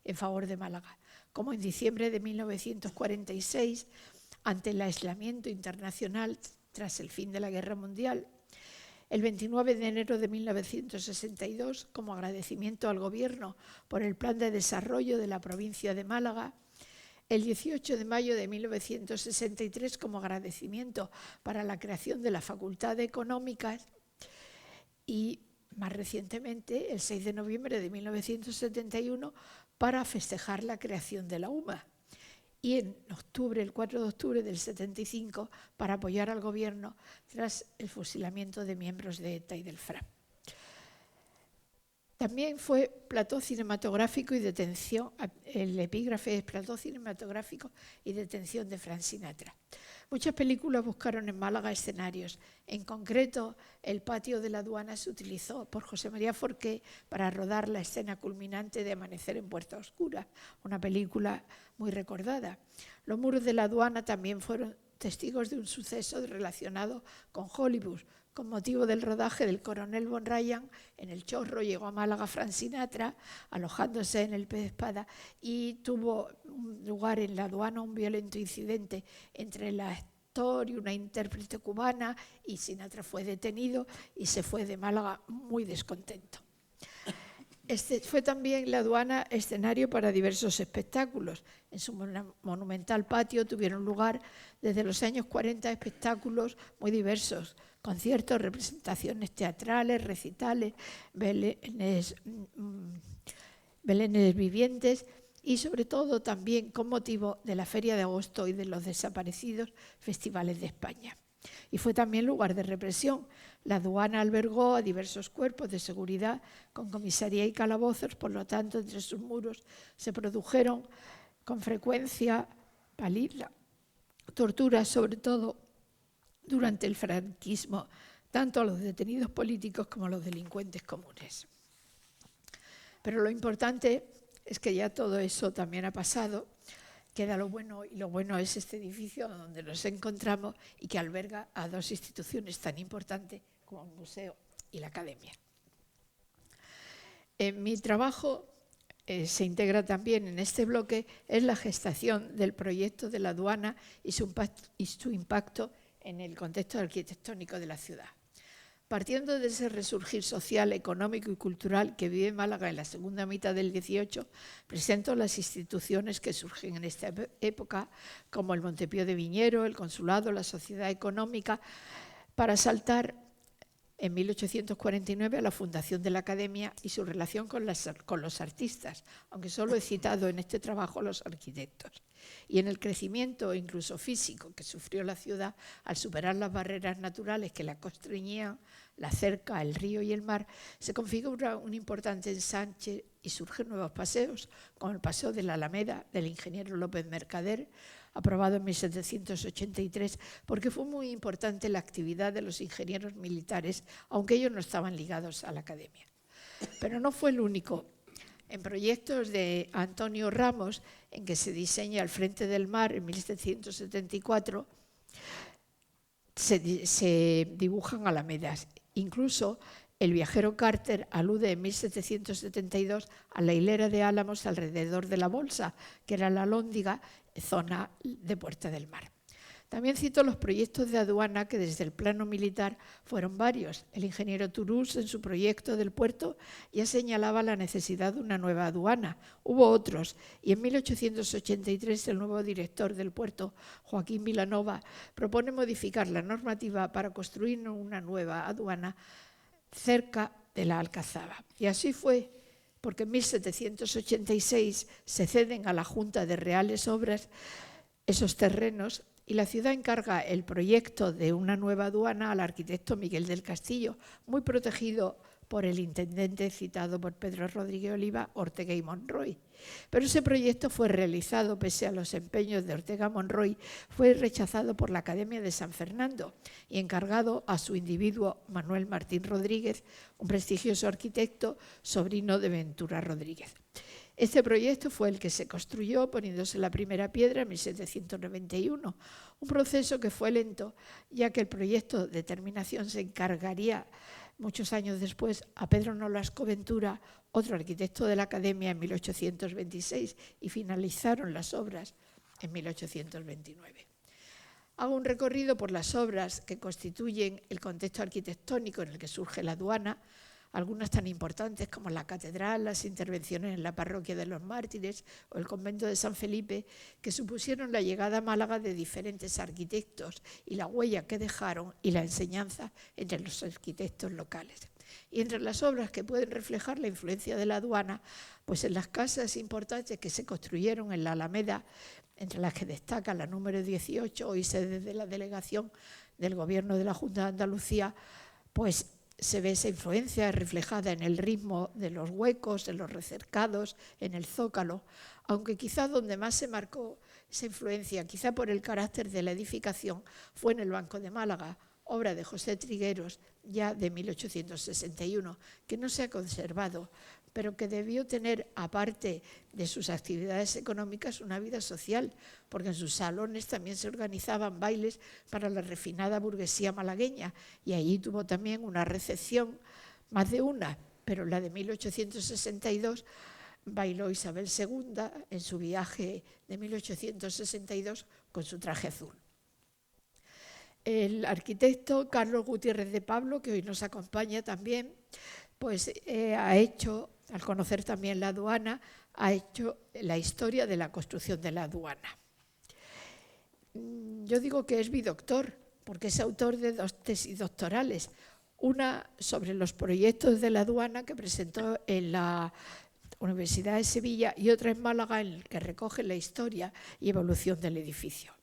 en favor de Málaga, como en diciembre de 1946, ante el aislamiento internacional tras el fin de la Guerra Mundial, el 29 de enero de 1962, como agradecimiento al Gobierno por el plan de desarrollo de la provincia de Málaga, el 18 de mayo de 1963 como agradecimiento para la creación de la Facultad de Económicas y más recientemente el 6 de noviembre de 1971 para festejar la creación de la UMA y en octubre, el 4 de octubre del 75 para apoyar al gobierno tras el fusilamiento de miembros de ETA y del FRA. También fue plató cinematográfico y detención, el epígrafe es plató cinematográfico y detención de Frank Sinatra. Muchas películas buscaron en Málaga escenarios. En concreto, el patio de la aduana se utilizó por José María Forqué para rodar la escena culminante de Amanecer en Puerta Oscura, una película muy recordada. Los muros de la aduana también fueron testigos de un suceso relacionado con Hollywood. Con motivo del rodaje del Coronel Von Ryan, en El Chorro llegó a Málaga Frank Sinatra, alojándose en el Pez Espada, y tuvo lugar en la aduana un violento incidente entre el actor y una intérprete cubana, y Sinatra fue detenido y se fue de Málaga muy descontento. Fue también la aduana escenario para diversos espectáculos. En su monumental patio tuvieron lugar desde los años 40 espectáculos muy diversos, conciertos, representaciones teatrales, recitales, belenes vivientes y sobre todo también con motivo de la Feria de Agosto y de los desaparecidos festivales de España. Y fue también lugar de represión. La aduana albergó a diversos cuerpos de seguridad con comisaría y calabozos, por lo tanto, entre sus muros se produjeron con frecuencia torturas, sobre todo durante el franquismo, tanto a los detenidos políticos como a los delincuentes comunes. Pero lo importante es que ya todo eso también ha pasado. Queda lo bueno, y lo bueno es este edificio donde nos encontramos y que alberga a dos instituciones tan importantes como el museo y la academia. En mi trabajo se integra también en este bloque es la gestación del proyecto de la aduana y su impacto en el contexto arquitectónico de la ciudad. Partiendo de ese resurgir social, económico y cultural que vive Málaga en la segunda mitad del XVIII, presento las instituciones que surgen en esta época, como el Montepío de Viñero, el Consulado, la Sociedad Económica, para saltar en 1849 a la fundación de la Academia y su relación con los artistas, aunque solo he citado en este trabajo a los arquitectos. Y en el crecimiento, incluso físico, que sufrió la ciudad al superar las barreras naturales que la constreñían, la cerca, el río y el mar, se configura un importante ensanche y surgen nuevos paseos, como el paseo de la Alameda del ingeniero López Mercader, aprobado en 1783, porque fue muy importante la actividad de los ingenieros militares, aunque ellos no estaban ligados a la Academia. Pero no fue el único. En proyectos de Antonio Ramos, en que se diseña el Frente del Mar en 1774, se dibujan alamedas. Incluso el viajero Carter alude en 1772 a la hilera de álamos alrededor de la Bolsa, que era la Alhóndiga, zona de Puerta del Mar. También cito los proyectos de aduana que desde el plano militar fueron varios. El ingeniero Touroux, en su proyecto del puerto, ya señalaba la necesidad de una nueva aduana. Hubo otros, y en 1883 el nuevo director del puerto, Joaquín Vilanova, propone modificar la normativa para construir una nueva aduana cerca de la Alcazaba. Y así fue, porque en 1786 se ceden a la Junta de Reales Obras esos terrenos y la ciudad encarga el proyecto de una nueva aduana al arquitecto Miguel del Castillo, muy protegido por el intendente citado por Pedro Rodríguez Oliva, Ortega y Monroy. Pero ese proyecto fue realizado pese a los empeños de Ortega Monroy, fue rechazado por la Academia de San Fernando y encargado a su individuo Manuel Martín Rodríguez, un prestigioso arquitecto, sobrino de Ventura Rodríguez. Este proyecto fue el que se construyó poniéndose la primera piedra en 1791, un proceso que fue lento, ya que el proyecto de terminación se encargaría muchos años después a Pedro Nolasco Ventura, otro arquitecto de la Academia, en 1826, y finalizaron las obras en 1829. Hago un recorrido por las obras que constituyen el contexto arquitectónico en el que surge la aduana, algunas tan importantes como la catedral, las intervenciones en la parroquia de los mártires o el convento de San Felipe, que supusieron la llegada a Málaga de diferentes arquitectos y la huella que dejaron y la enseñanza entre los arquitectos locales. Y entre las obras que pueden reflejar la influencia de la aduana, pues en las casas importantes que se construyeron en la Alameda, entre las que destaca la número 18, hoy sede de la delegación del Gobierno de la Junta de Andalucía, pues se ve esa influencia reflejada en el ritmo de los huecos, en los recercados, en el zócalo, aunque quizá donde más se marcó esa influencia, quizá por el carácter de la edificación, fue en el Banco de Málaga, obra de José Trigueros, ya de 1861, que no se ha conservado, pero que debió tener, aparte de sus actividades económicas, una vida social, porque en sus salones también se organizaban bailes para la refinada burguesía malagueña, y allí tuvo también una recepción, más de una, pero la de 1862 bailó Isabel II en su viaje de 1862 con su traje azul. El arquitecto Carlos Gutiérrez de Pablo, que hoy nos acompaña también, pues ha hecho, al conocer también la aduana, ha hecho la historia de la construcción de la aduana. Yo digo que es bidoctor, porque es autor de 2 tesis doctorales, una sobre los proyectos de la aduana que presentó en la Universidad de Sevilla y otra en Málaga, en el que recoge la historia y evolución del edificio.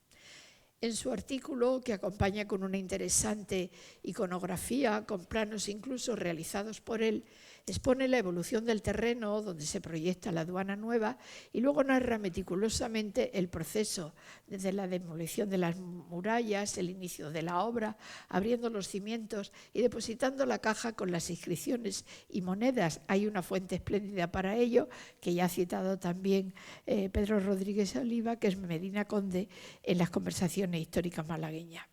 En su artículo, que acompaña con una interesante iconografía, con planos incluso realizados por él, expone la evolución del terreno donde se proyecta la aduana nueva y luego narra meticulosamente el proceso desde la demolición de las murallas, el inicio de la obra, abriendo los cimientos y depositando la caja con las inscripciones y monedas. Hay una fuente espléndida para ello, que ya ha citado también Pedro Rodríguez Oliva, que es Medina Conde, en las conversaciones históricas malagueñas.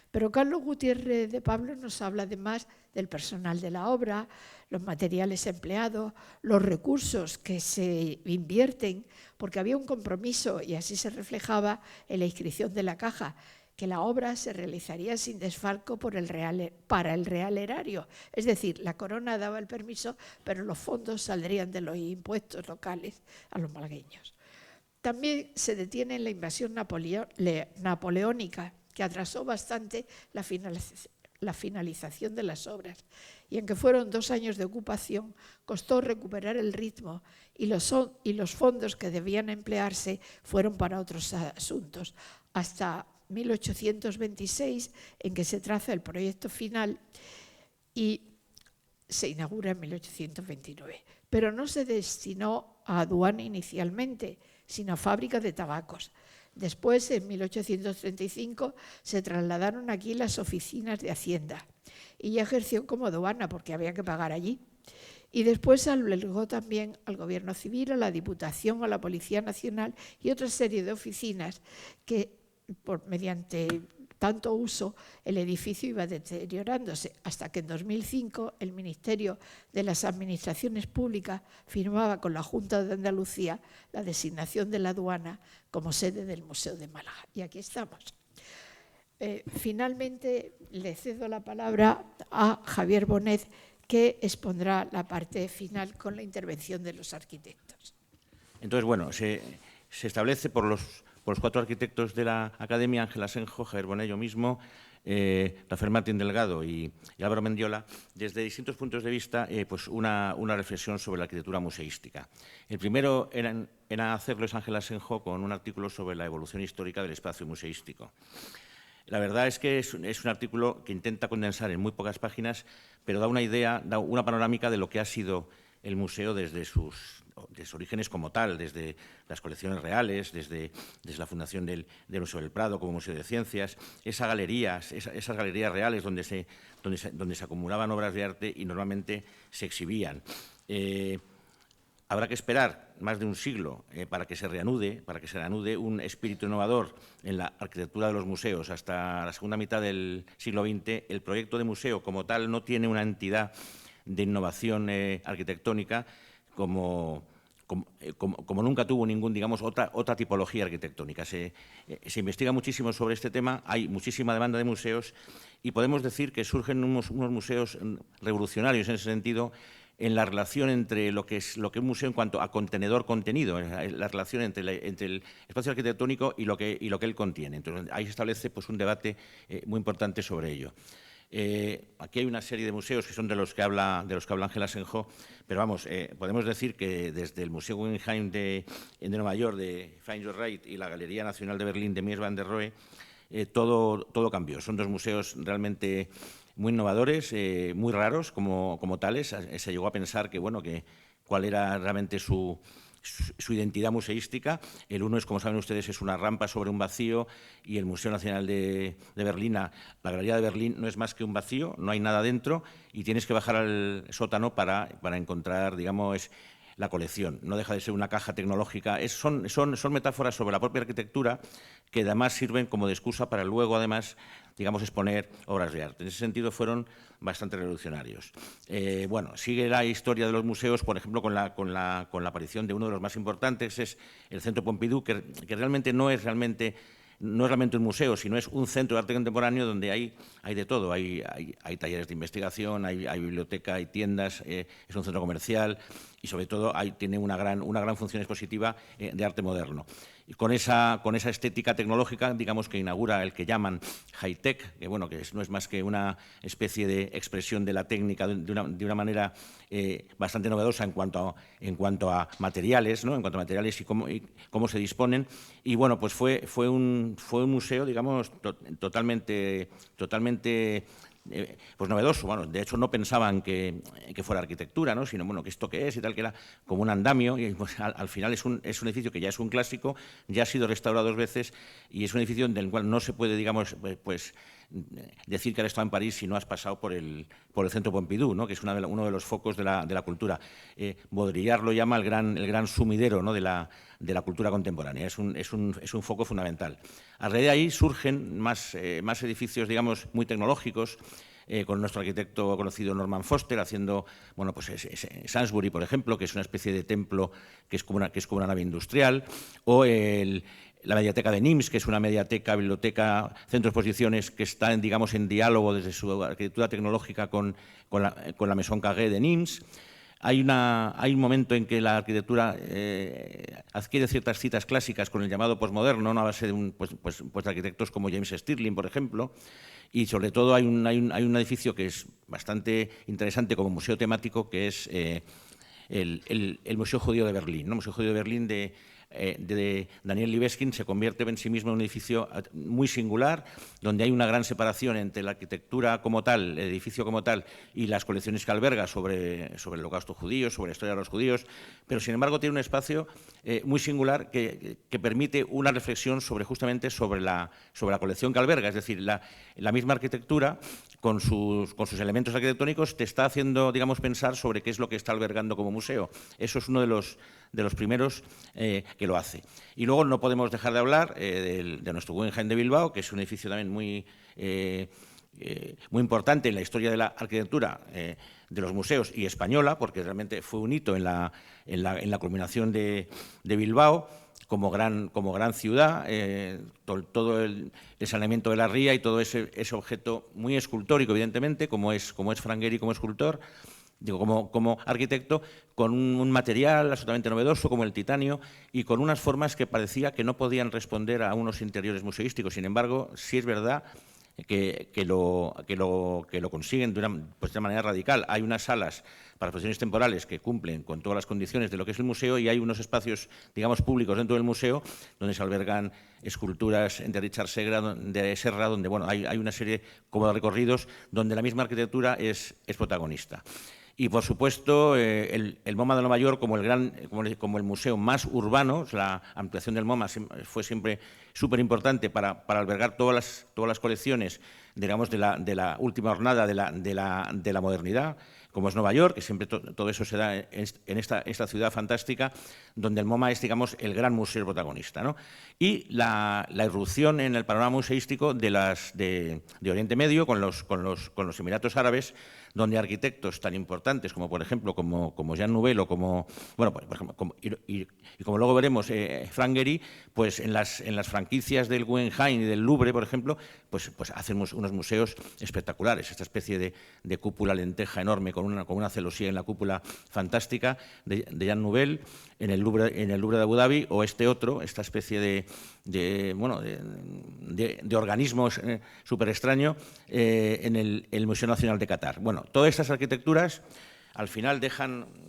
Pero Carlos Gutiérrez de Pablo nos habla además del personal de la obra, los materiales empleados, los recursos que se invierten, porque había un compromiso y así se reflejaba en la inscripción de la caja, que la obra se realizaría sin desfalco para el Real Erario. Es decir, la corona daba el permiso, pero los fondos saldrían de los impuestos locales a los malagueños. También se detiene la invasión napoleónica, que atrasó bastante la finalización de las obras, y aunque fueron 2 años de ocupación, costó recuperar el ritmo y los fondos que debían emplearse fueron para otros asuntos, hasta 1826, en que se traza el proyecto final y se inaugura en 1829. Pero no se destinó a aduana inicialmente, sino a fábrica de tabacos. Después, en 1835, se trasladaron aquí las oficinas de Hacienda y ya ejerció como aduana porque había que pagar allí. Y después albergó también al Gobierno Civil, a la Diputación, a la Policía Nacional y otra serie de oficinas que, mediante tanto uso, el edificio iba deteriorándose, hasta que en 2005 el Ministerio de las Administraciones Públicas firmaba con la Junta de Andalucía la designación de la aduana como sede del Museo de Málaga. Y aquí estamos. Finalmente le cedo la palabra a Javier Bonet, que expondrá la parte final con la intervención de los arquitectos. Entonces, bueno, se establece por los 4 arquitectos de la Academia, Ángel Asenjo, Javier Bonet, yo mismo, Rafael Martín Delgado y Álvaro Mendiola, desde distintos puntos de vista, pues una reflexión sobre la arquitectura museística. El primero era hacerlo es Ángel Asenjo con un artículo sobre la evolución histórica del espacio museístico. La verdad es que es un artículo que intenta condensar en muy pocas páginas, pero da una idea, da una panorámica de lo que ha sido el museo desde sus orígenes como tal, desde las colecciones reales, desde la fundación del Museo del Prado como Museo de Ciencias, esas galerías reales donde se acumulaban obras de arte y normalmente se exhibían. Habrá que esperar más de un siglo para que se reanude un espíritu innovador en la arquitectura de los museos. Hasta la segunda mitad del siglo XX, el proyecto de museo como tal no tiene una entidad de innovación arquitectónica como nunca tuvo otra tipología arquitectónica. Se investiga muchísimo sobre este tema, hay muchísima demanda de museos y podemos decir que surgen unos museos revolucionarios en ese sentido, en la relación entre lo que un museo en cuanto a contenedor-contenido, la relación entre el espacio arquitectónico y lo que él contiene. Entonces, ahí se establece pues, un debate muy importante sobre ello. Aquí hay una serie de museos que son de los que habla Ángel Asenjo, pero vamos, podemos decir que desde el Museo Guggenheim de Nueva York, de Find Your Right, y la Galería Nacional de Berlín de Mies van der Rohe, todo cambió. Son 2 museos realmente muy innovadores, muy raros como tales. Se llegó a pensar que cuál era realmente su identidad museística. El uno es, como saben ustedes, es una rampa sobre un vacío, y el Museo Nacional de Berlín, la Galería de Berlín, no es más que un vacío, no hay nada dentro y tienes que bajar al sótano para encontrar, digamos, la colección. No deja de ser una caja tecnológica. Son metáforas sobre la propia arquitectura que además sirven como de excusa para luego, además, digamos, exponer obras de arte. En ese sentido fueron bastante revolucionarios. Sigue la historia de los museos, por ejemplo, con la aparición de uno de los más importantes, es el Centro Pompidou, que realmente no es realmente un museo, sino es un centro de arte contemporáneo donde hay de todo. Hay talleres de investigación, hay biblioteca, hay tiendas, es un centro comercial y, sobre todo, tiene una gran función expositiva de arte moderno. Y con esa estética tecnológica, digamos, que inaugura el que llaman high-tech, que no es más que una especie de expresión de la técnica de una manera bastante novedosa en cuanto a materiales, ¿no? En cuanto a materiales y cómo se disponen. Y pues fue un museo, digamos, totalmente pues novedoso. De hecho, no pensaban que fuera arquitectura, ¿no? Sino, que esto qué es y tal, que era como un andamio, y pues, al final es un edificio que ya es un clásico, ya ha sido restaurado 2 veces, y es un edificio del cual no se puede, digamos, pues decir que has estado en París si no has pasado por el Centro Pompidou, ¿no? Que es uno de los focos de la cultura. Baudrillard lo llama el gran sumidero, ¿no? de la cultura contemporánea. Es un foco fundamental. A raíz de ahí surgen más edificios, digamos, muy tecnológicos. con nuestro arquitecto conocido Norman Foster, haciendo, bueno, pues Salisbury, por ejemplo, que es una especie de templo que es como una nave industrial, o la mediateca de Nimes, que es una mediateca, biblioteca, centro de exposiciones que está, digamos, en diálogo desde su arquitectura tecnológica con la Maison Carré de Nimes. Hay un momento en que la arquitectura adquiere ciertas citas clásicas con el llamado posmoderno, ¿no? A base de de arquitectos como James Stirling, por ejemplo, y sobre todo hay un edificio que es bastante interesante como museo temático, que es el Museo Judío de Berlín, ¿no? El Museo Judío de Berlín de Daniel Libeskind se convierte en sí mismo en un edificio muy singular, donde hay una gran separación entre la arquitectura como tal, el edificio como tal, y las colecciones que alberga sobre el holocausto judío, sobre la historia de los judíos, pero sin embargo tiene un espacio muy singular que permite una reflexión justamente sobre la colección que alberga, es decir, la misma arquitectura con sus elementos arquitectónicos te está haciendo, digamos, pensar sobre qué es lo que está albergando como museo. Eso es uno de los primeros que lo hace. Y luego no podemos dejar de hablar de nuestro Guggenheim de Bilbao, que es un edificio también muy importante en la historia de la arquitectura de los museos y española, porque realmente fue un hito en la culminación de Bilbao como gran ciudad, todo el saneamiento de la ría y todo ese objeto muy escultórico, evidentemente, como es Frank Gehry como escultor, digo, como arquitecto, con un material absolutamente novedoso como el titanio y con unas formas que parecía que no podían responder a unos interiores museísticos. Sin embargo, sí es verdad que lo consiguen de una manera radical. Hay unas salas para exposiciones temporales que cumplen con todas las condiciones de lo que es el museo y hay unos espacios, digamos, públicos dentro del museo donde se albergan esculturas de Richard Serra, donde bueno, hay una serie como de recorridos donde la misma arquitectura es protagonista. Y, por supuesto, el MoMA de Nueva York como el museo más urbano, la ampliación del MoMA fue siempre súper importante para albergar todas las colecciones, digamos, de la última jornada de la modernidad, como es Nueva York, que siempre todo eso se da en esta ciudad fantástica, donde el MoMA es, digamos, el gran museo protagonista, ¿no? Y la irrupción en el panorama museístico de Oriente Medio con los Emiratos Árabes, donde arquitectos tan importantes como, por ejemplo, como Jean Nouvel o como, bueno, por ejemplo, y como luego veremos, Frank Gehry, pues en las franquicias del Guggenheim y del Louvre, por ejemplo, pues hacen unos museos espectaculares. Esta especie de cúpula lenteja enorme con una celosía en la cúpula fantástica de Jean Nouvel en el Louvre de Abu Dhabi, o esta especie de organismos súper extraño en el Museo Nacional de Qatar. Bueno, todas estas arquitecturas al final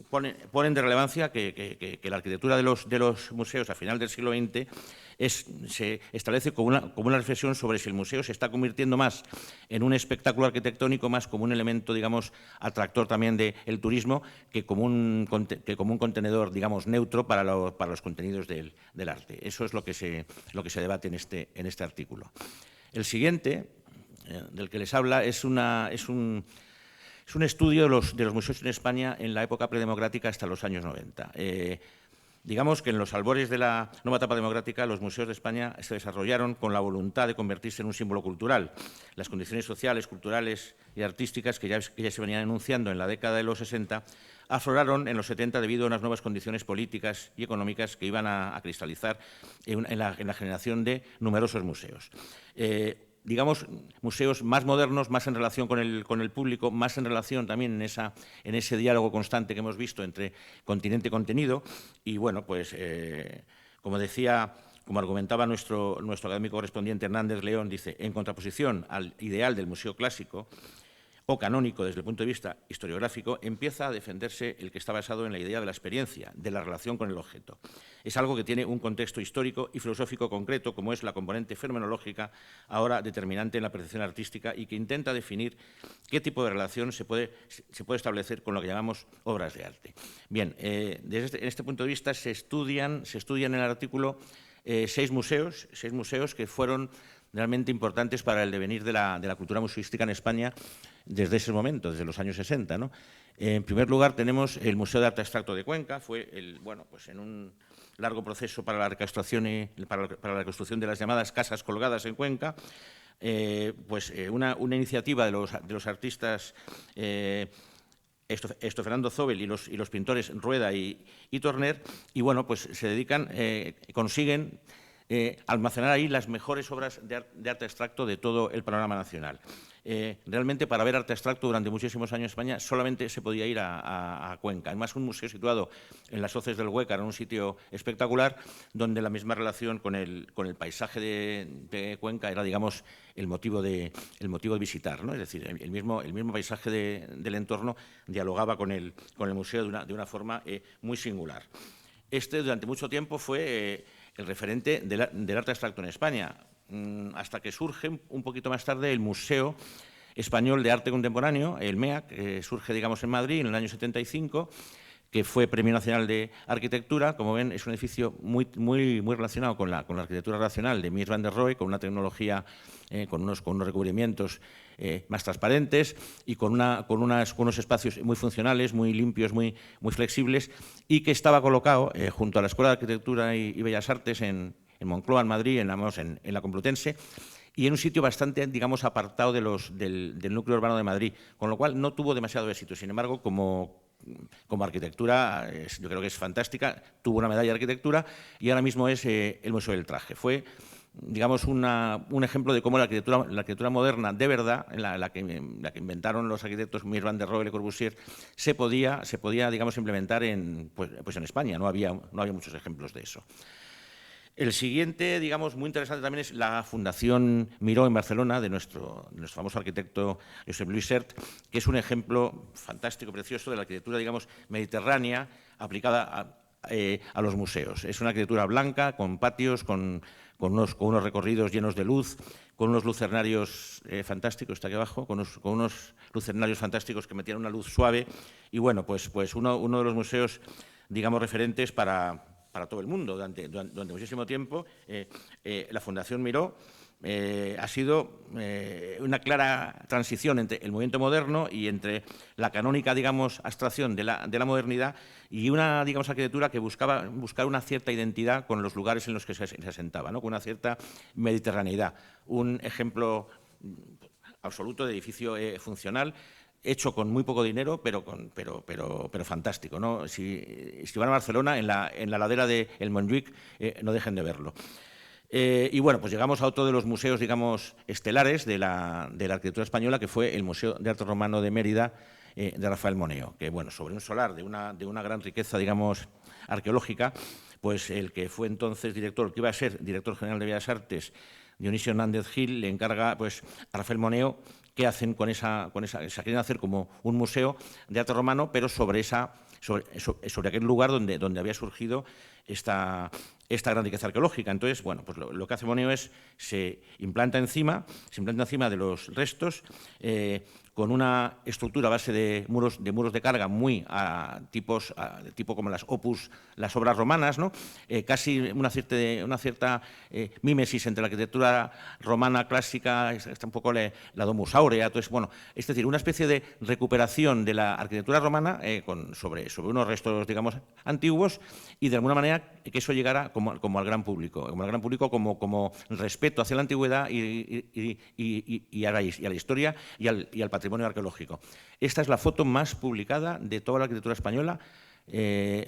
ponen de relevancia que la arquitectura de los museos a final del siglo XX se establece como una reflexión sobre si el museo se está convirtiendo más en un espectáculo arquitectónico, más como un elemento, digamos, atractor también del turismo, que como un contenedor, digamos, neutro para los contenidos del arte. Eso es lo que se debate en este artículo. El siguiente, del que les habla, es un estudio de los museos en España en la época predemocrática hasta los años 90. Digamos que en los albores de la nueva etapa democrática, los museos de España se desarrollaron con la voluntad de convertirse en un símbolo cultural. Las condiciones sociales, culturales y artísticas que ya se venían enunciando en la década de los 60 afloraron en los 70 debido a unas nuevas condiciones políticas y económicas que iban a cristalizar en la generación de numerosos museos. Digamos, museos más modernos, más en relación con el público, más en relación también en ese diálogo constante que hemos visto entre continente y contenido. Y, bueno, pues, como decía, como argumentaba nuestro académico correspondiente Hernández León, dice, en contraposición al ideal del museo clásico o canónico desde el punto de vista historiográfico, empieza a defenderse el que está basado en la idea de la experiencia, de la relación con el objeto. Es algo que tiene un contexto histórico y filosófico concreto, como es la componente fenomenológica, ahora determinante en la percepción artística, y que intenta definir qué tipo de relación se puede establecer con lo que llamamos obras de arte. Bien, desde este punto de vista se estudian en el artículo 6 museos que fueron realmente importantes para el devenir de la cultura museística en España desde ese momento, desde los años 60, ¿no? En primer lugar tenemos el Museo de Arte Abstracto de Cuenca, fue en largo proceso para la reconstrucción para la reconstrucción de las llamadas casas colgadas en Cuenca, una iniciativa de los artistas Fernando Zobel y los pintores Rueda y Torner, y bueno, pues se dedican, consiguen almacenar ahí las mejores obras de arte abstracto de todo el panorama nacional. Realmente, para ver arte abstracto durante muchísimos años en España solamente se podía ir a Cuenca. Además, un museo situado en las hoces del Huécar, en un sitio espectacular, donde la misma relación con el paisaje de Cuenca era, digamos, el motivo de visitar, ¿no? Es decir, el mismo paisaje del entorno dialogaba con el museo de una forma muy singular. Durante mucho tiempo fue el referente del arte abstracto en España, hasta que surge un poquito más tarde el Museo Español de Arte Contemporáneo, el MEAC, que surge, digamos, en Madrid en el año 75, que fue Premio Nacional de Arquitectura. Como ven, es un edificio muy relacionado con la arquitectura racional de Mies van der Rohe, con una tecnología, con unos recubrimientos más transparentes y con unos espacios muy funcionales, muy limpios, muy flexibles, y que estaba colocado junto a la Escuela de Arquitectura y Bellas Artes en Moncloa, en Madrid, en la Complutense, y en un sitio bastante, digamos, apartado del núcleo urbano de Madrid, con lo cual no tuvo demasiado éxito. Sin embargo, como arquitectura, yo creo que es fantástica, tuvo una medalla de arquitectura y ahora mismo es el Museo del Traje. Fue, digamos, un ejemplo de cómo la arquitectura moderna, de verdad, la que inventaron los arquitectos Mies van der Rohe y Le Corbusier, se podía, digamos, implementar en España. No había muchos ejemplos de eso. El siguiente, digamos, muy interesante también es la Fundación Miró en Barcelona, de nuestro famoso arquitecto Josep Lluís Sert, que es un ejemplo fantástico, precioso de la arquitectura, digamos, mediterránea aplicada a los museos. Es una arquitectura blanca, con patios, con unos recorridos llenos de luz, con unos lucernarios fantásticos, está aquí abajo, con unos lucernarios fantásticos que metían una luz suave. Y bueno, pues uno de los museos, digamos, referentes para todo el mundo. Durante muchísimo tiempo, la Fundación Miró ha sido una clara transición entre el movimiento moderno y entre la canónica, digamos, abstracción de la modernidad y una, digamos, arquitectura que buscar una cierta identidad con los lugares en los que se asentaba, ¿no? Con una cierta mediterraneidad. Un ejemplo absoluto de edificio funcional, hecho con muy poco dinero, pero fantástico, ¿no? Si van a Barcelona, en la ladera del Montjuïc, no dejen de verlo. Y bueno, pues llegamos a otro de los museos, digamos, estelares de la arquitectura española, que fue el Museo de Arte Romano de Mérida, de Rafael Moneo, que, bueno, sobre un solar de una gran riqueza, digamos, arqueológica, pues el que fue entonces director, que iba a ser director general de Bellas Artes, Dionisio Hernández Gil, le encarga, pues, a Rafael Moneo qué hacen con esa, se quieren hacer como un museo de arte romano, pero sobre aquel lugar donde había surgido esta gran riqueza arqueológica. Entonces, bueno, pues lo que hace Moneo es se implanta encima de los restos, con una estructura a base de muros de carga muy tipo como las opus, las obras romanas, ¿no? Casi una cierta mímesis entre la arquitectura romana clásica, está un poco la Domus Aurea. Entonces, bueno, es decir, una especie de recuperación de la arquitectura romana sobre unos restos, digamos, antiguos, y de alguna manera que eso llegara como al gran público, como respeto hacia la antigüedad y a la historia y al patrimonio arqueológico. Esta es la foto más publicada de toda la arquitectura española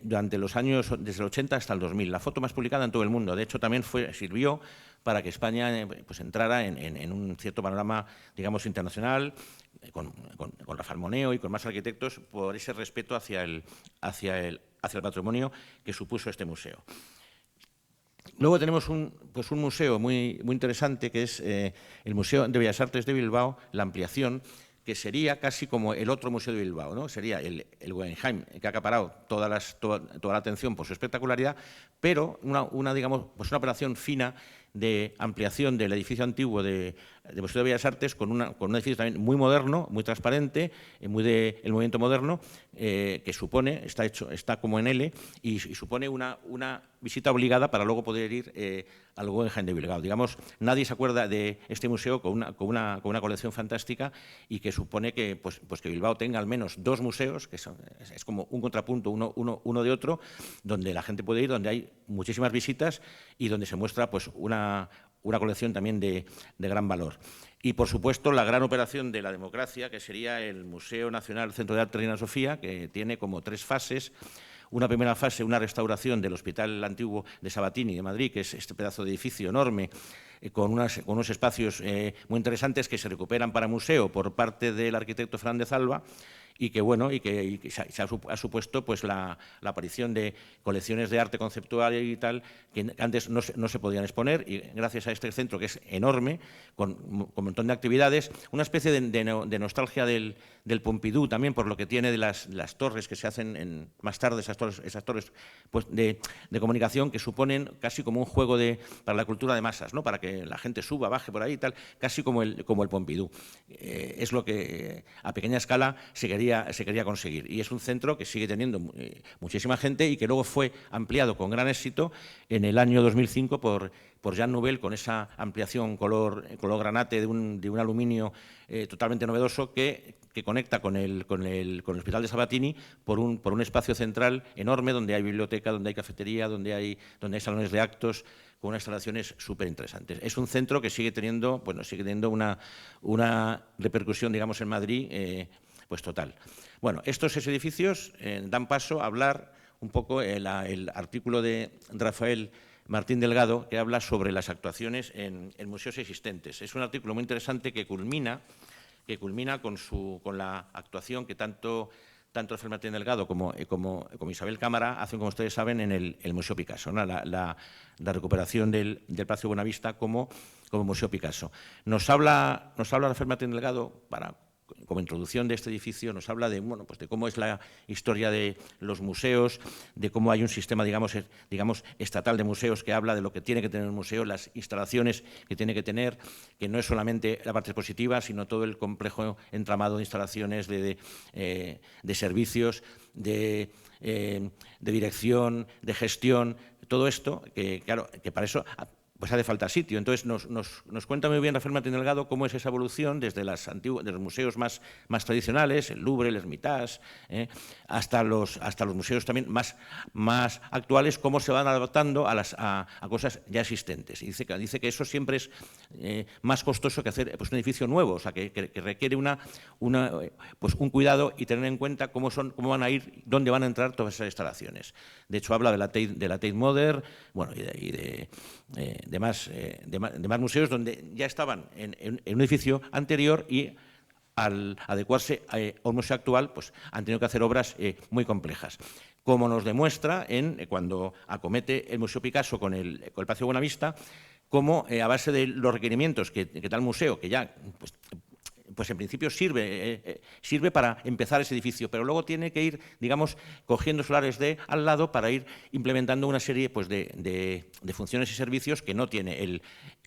durante los años, desde el 80 hasta el 2000, la foto más publicada en todo el mundo. De hecho, también sirvió para que España pues entrara en un cierto panorama, digamos, internacional, con Rafael Moneo y con más arquitectos, por ese respeto hacia el patrimonio que supuso este museo. Luego tenemos un museo muy interesante, que es el Museo de Bellas Artes de Bilbao, la ampliación, que sería casi como el otro museo de Bilbao, ¿no? Sería el Guggenheim, que ha acaparado toda la atención por su espectacularidad, pero una operación fina de ampliación del edificio antiguo de Museo de Bellas Artes con un edificio también muy moderno, muy transparente, muy del movimiento moderno, que supone, está como en L, y supone una visita obligada para luego poder ir al Guggenheim de Bilbao. Digamos, nadie se acuerda de este museo con una colección fantástica y que supone que, pues que Bilbao tenga al menos 2 museos, que es como un contrapunto uno de otro, donde la gente puede ir, donde hay muchísimas visitas y donde se muestra pues una colección también de gran valor. Y, por supuesto, la gran operación de la democracia, que sería el Museo Nacional Centro de Arte Reina Sofía, que tiene como 3 fases. Una primera fase, una restauración del Hospital Antiguo de Sabatini de Madrid, que es este pedazo de edificio enorme, con unos espacios muy interesantes que se recuperan para museo por parte del arquitecto Fernández Alba, y que, bueno, y que ha supuesto pues la aparición de colecciones de arte conceptual y tal que antes no se podían exponer, y gracias a este centro, que es enorme, con un montón de actividades, una especie de nostalgia del Pompidou también, por lo que tiene de las torres que se hacen más tarde, esas torres pues de comunicación, que suponen casi como un juego para la cultura de masas, ¿no? Para que la gente suba, baje por ahí y tal, casi como el Pompidou. Es lo que a pequeña escala se quería conseguir. Y es un centro que sigue teniendo muchísima gente y que luego fue ampliado con gran éxito en el año 2005 por Jean Nouvel, con esa ampliación color granate de un aluminio totalmente novedoso que conecta con el Hospital de Sabatini por un espacio central enorme, donde hay biblioteca, donde hay cafetería, donde hay salones de actos, con unas instalaciones súper interesantes. Es un centro que sigue teniendo una repercusión, digamos, en Madrid pues total. Bueno, estos 6 edificios dan paso a hablar un poco el artículo de Rafael Martín Delgado, que habla sobre las actuaciones en museos existentes. Es un artículo muy interesante que culmina con la actuación que tanto Rafael Martín Delgado como Isabel Cámara hacen, como ustedes saben, en el Museo Picasso, ¿no? La recuperación del Palacio Buenavista como Museo Picasso. Nos habla Rafael Martín Delgado, como introducción de este edificio, nos habla de cómo es la historia de los museos, de cómo hay un sistema, digamos, estatal de museos, que habla de lo que tiene que tener un museo, las instalaciones que tiene que tener, que no es solamente la parte expositiva, sino todo el complejo entramado de instalaciones, de servicios, de dirección, de gestión, todo esto, que claro, que para eso pues hace falta sitio. Entonces nos cuenta muy bien Rafael Martín Delgado cómo es esa evolución desde de los museos más tradicionales, el Louvre, el Hermitage, hasta los museos también más actuales, cómo se van adaptando a cosas ya existentes. Y dice que eso siempre es más costoso que hacer pues un edificio nuevo, o sea, que requiere un cuidado y tener en cuenta cómo van a ir, dónde van a entrar todas esas instalaciones. De hecho, habla de la Tate Modern, bueno, y de más museos donde ya estaban en un edificio anterior, y al adecuarse a un museo actual pues han tenido que hacer obras muy complejas. Como nos demuestra cuando acomete el Museo Picasso con el Palacio Buenavista, cómo a base de los requerimientos que tal museo, que ya pues en principio sirve para empezar ese edificio, pero luego tiene que ir, digamos, cogiendo solares de al lado para ir implementando una serie pues, de funciones y servicios que no tiene el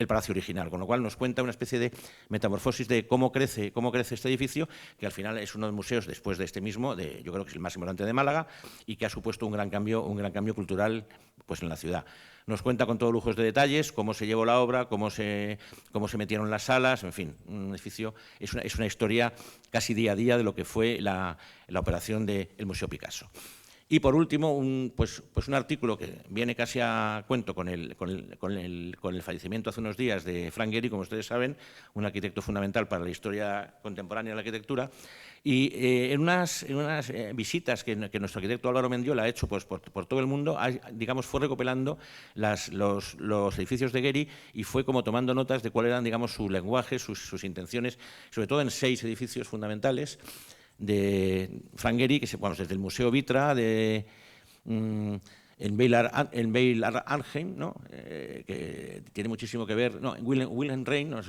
palacio original, con lo cual nos cuenta una especie de metamorfosis de cómo crece este edificio, que al final es uno de los museos, después de este mismo, yo creo que es el más importante de Málaga, y que ha supuesto un gran cambio cultural pues, en la ciudad. Nos cuenta con todos lujos de detalles cómo se llevó la obra, cómo se metieron las salas, en fin, un edificio, es una historia casi día a día de lo que fue la operación del Museo Picasso. Y por último, un artículo que viene casi a cuento con el fallecimiento hace unos días de Frank Gehry, como ustedes saben, un arquitecto fundamental para la historia contemporánea de la arquitectura. Y en unas visitas que nuestro arquitecto Álvaro Mendiola ha hecho pues, por todo el mundo, digamos, fue recopilando los edificios de Gehry y fue como tomando notas de cuál eran, digamos, su lenguaje, sus intenciones, sobre todo en 6 edificios fundamentales de Frank Gehry, desde el Museo Vitra, en Weil Arnhem, ¿no? Que tiene muchísimo que ver, en Wilhelm Rein, ¿no?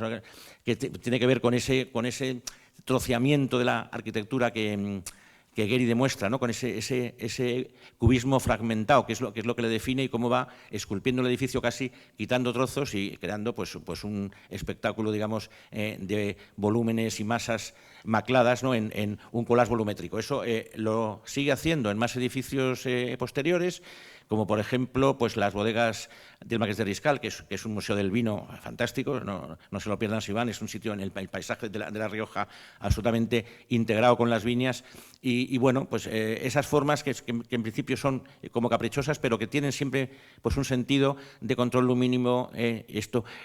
Que tiene que ver con ese troceamiento de la arquitectura que que Gehry demuestra, ¿no? Con ese cubismo fragmentado, que es lo que le define, y cómo va esculpiendo el edificio casi quitando trozos y creando pues un espectáculo, digamos, de volúmenes y masas macladas, ¿no? en un collage volumétrico. Eso lo sigue haciendo en más edificios posteriores, como por ejemplo pues las bodegas del Marqués de Riscal, que es un museo del vino fantástico, no se lo pierdan si van, es un sitio en el paisaje de la Rioja absolutamente integrado con las viñas, y bueno, pues esas formas que en principio son como caprichosas, pero que tienen siempre pues un sentido de control lumínico,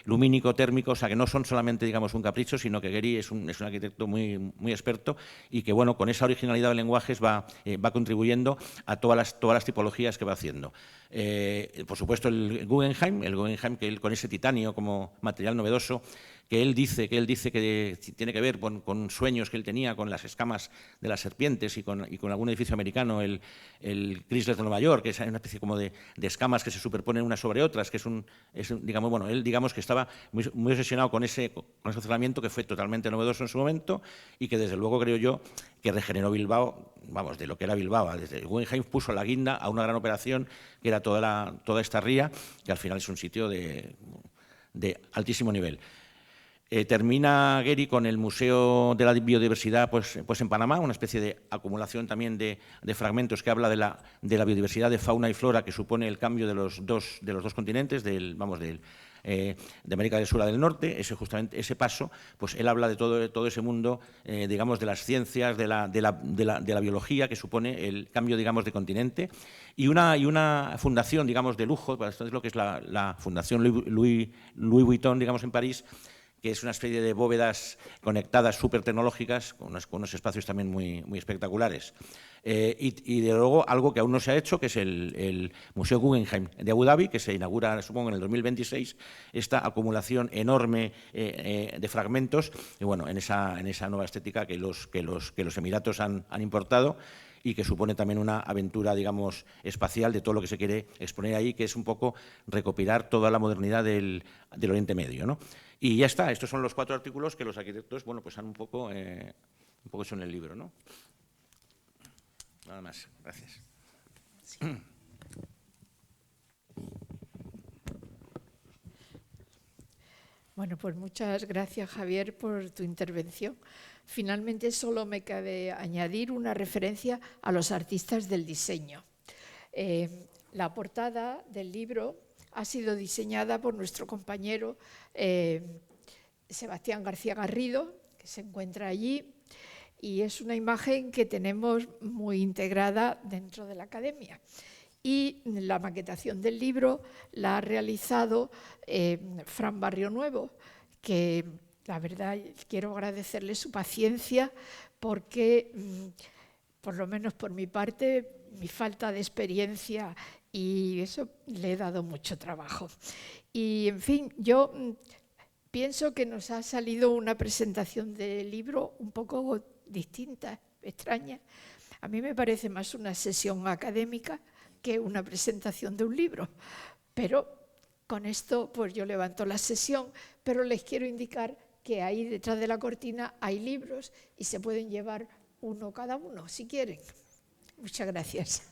lumínico, térmico, o sea, que no son solamente, digamos, un capricho, sino que Gehry es un arquitecto muy experto, y que, bueno, con esa originalidad de lenguajes va contribuyendo a todas las tipologías que va haciendo. Por supuesto, el Guggenheim, que él, con ese titanio como material novedoso, que él dice que tiene que ver con sueños que él tenía con las escamas de las serpientes y con algún edificio americano, el Chrysler de Nueva York, que es una especie como de escamas que se superponen unas sobre otras, que digamos, bueno, él, digamos, que estaba muy obsesionado con ese cerramiento, que fue totalmente novedoso en su momento, y que desde luego creo yo que regeneró Bilbao, vamos, de lo que era Bilbao. Desde el Guggenheim puso la guinda a una gran operación que era toda esta ría, que al final es un sitio de altísimo nivel. Termina Gehry con el Museo de la Biodiversidad pues en Panamá, una especie de acumulación también de fragmentos que habla de la biodiversidad de fauna y flora que supone el cambio de los dos continentes, de América del Sur a del Norte. Justamente ese paso, pues él habla de todo ese mundo, digamos, de las ciencias, de la biología que supone el cambio, digamos, de continente, y una fundación, digamos, de lujo, esto es lo que es la Fundación Louis Vuitton, digamos, en París, que es una especie de bóvedas conectadas súper tecnológicas, con unos espacios también muy espectaculares. Y de luego algo que aún no se ha hecho, que es el Museo Guggenheim de Abu Dhabi, que se inaugura, supongo, en el 2026, esta acumulación enorme de fragmentos, y bueno, en esa nueva estética que los Emiratos han importado, y que supone también una aventura, digamos, espacial de todo lo que se quiere exponer ahí, que es un poco recopilar toda la modernidad del Oriente Medio, ¿no? Y ya está, estos son los 4 artículos que los arquitectos, bueno, pues han un poco hecho en el libro, ¿no? Nada más, gracias. Sí. Bueno, pues muchas gracias, Javier, por tu intervención. Finalmente, solo me cabe añadir una referencia a los artistas del diseño. La portada del libro ha sido diseñada por nuestro compañero Sebastián García Garrido, que se encuentra allí, y es una imagen que tenemos muy integrada dentro de la academia. Y la maquetación del libro la ha realizado Fran Barrio Nuevo, que la verdad quiero agradecerle su paciencia, porque, por lo menos por mi parte, mi falta de experiencia y eso le he dado mucho trabajo. Y, en fin, yo pienso que nos ha salido una presentación del libro un poco distinta, extraña. A mí me parece más una sesión académica que una presentación de un libro, pero con esto pues yo levanto la sesión, pero les quiero indicar que ahí detrás de la cortina hay libros y se pueden llevar uno cada uno si quieren. Muchas gracias.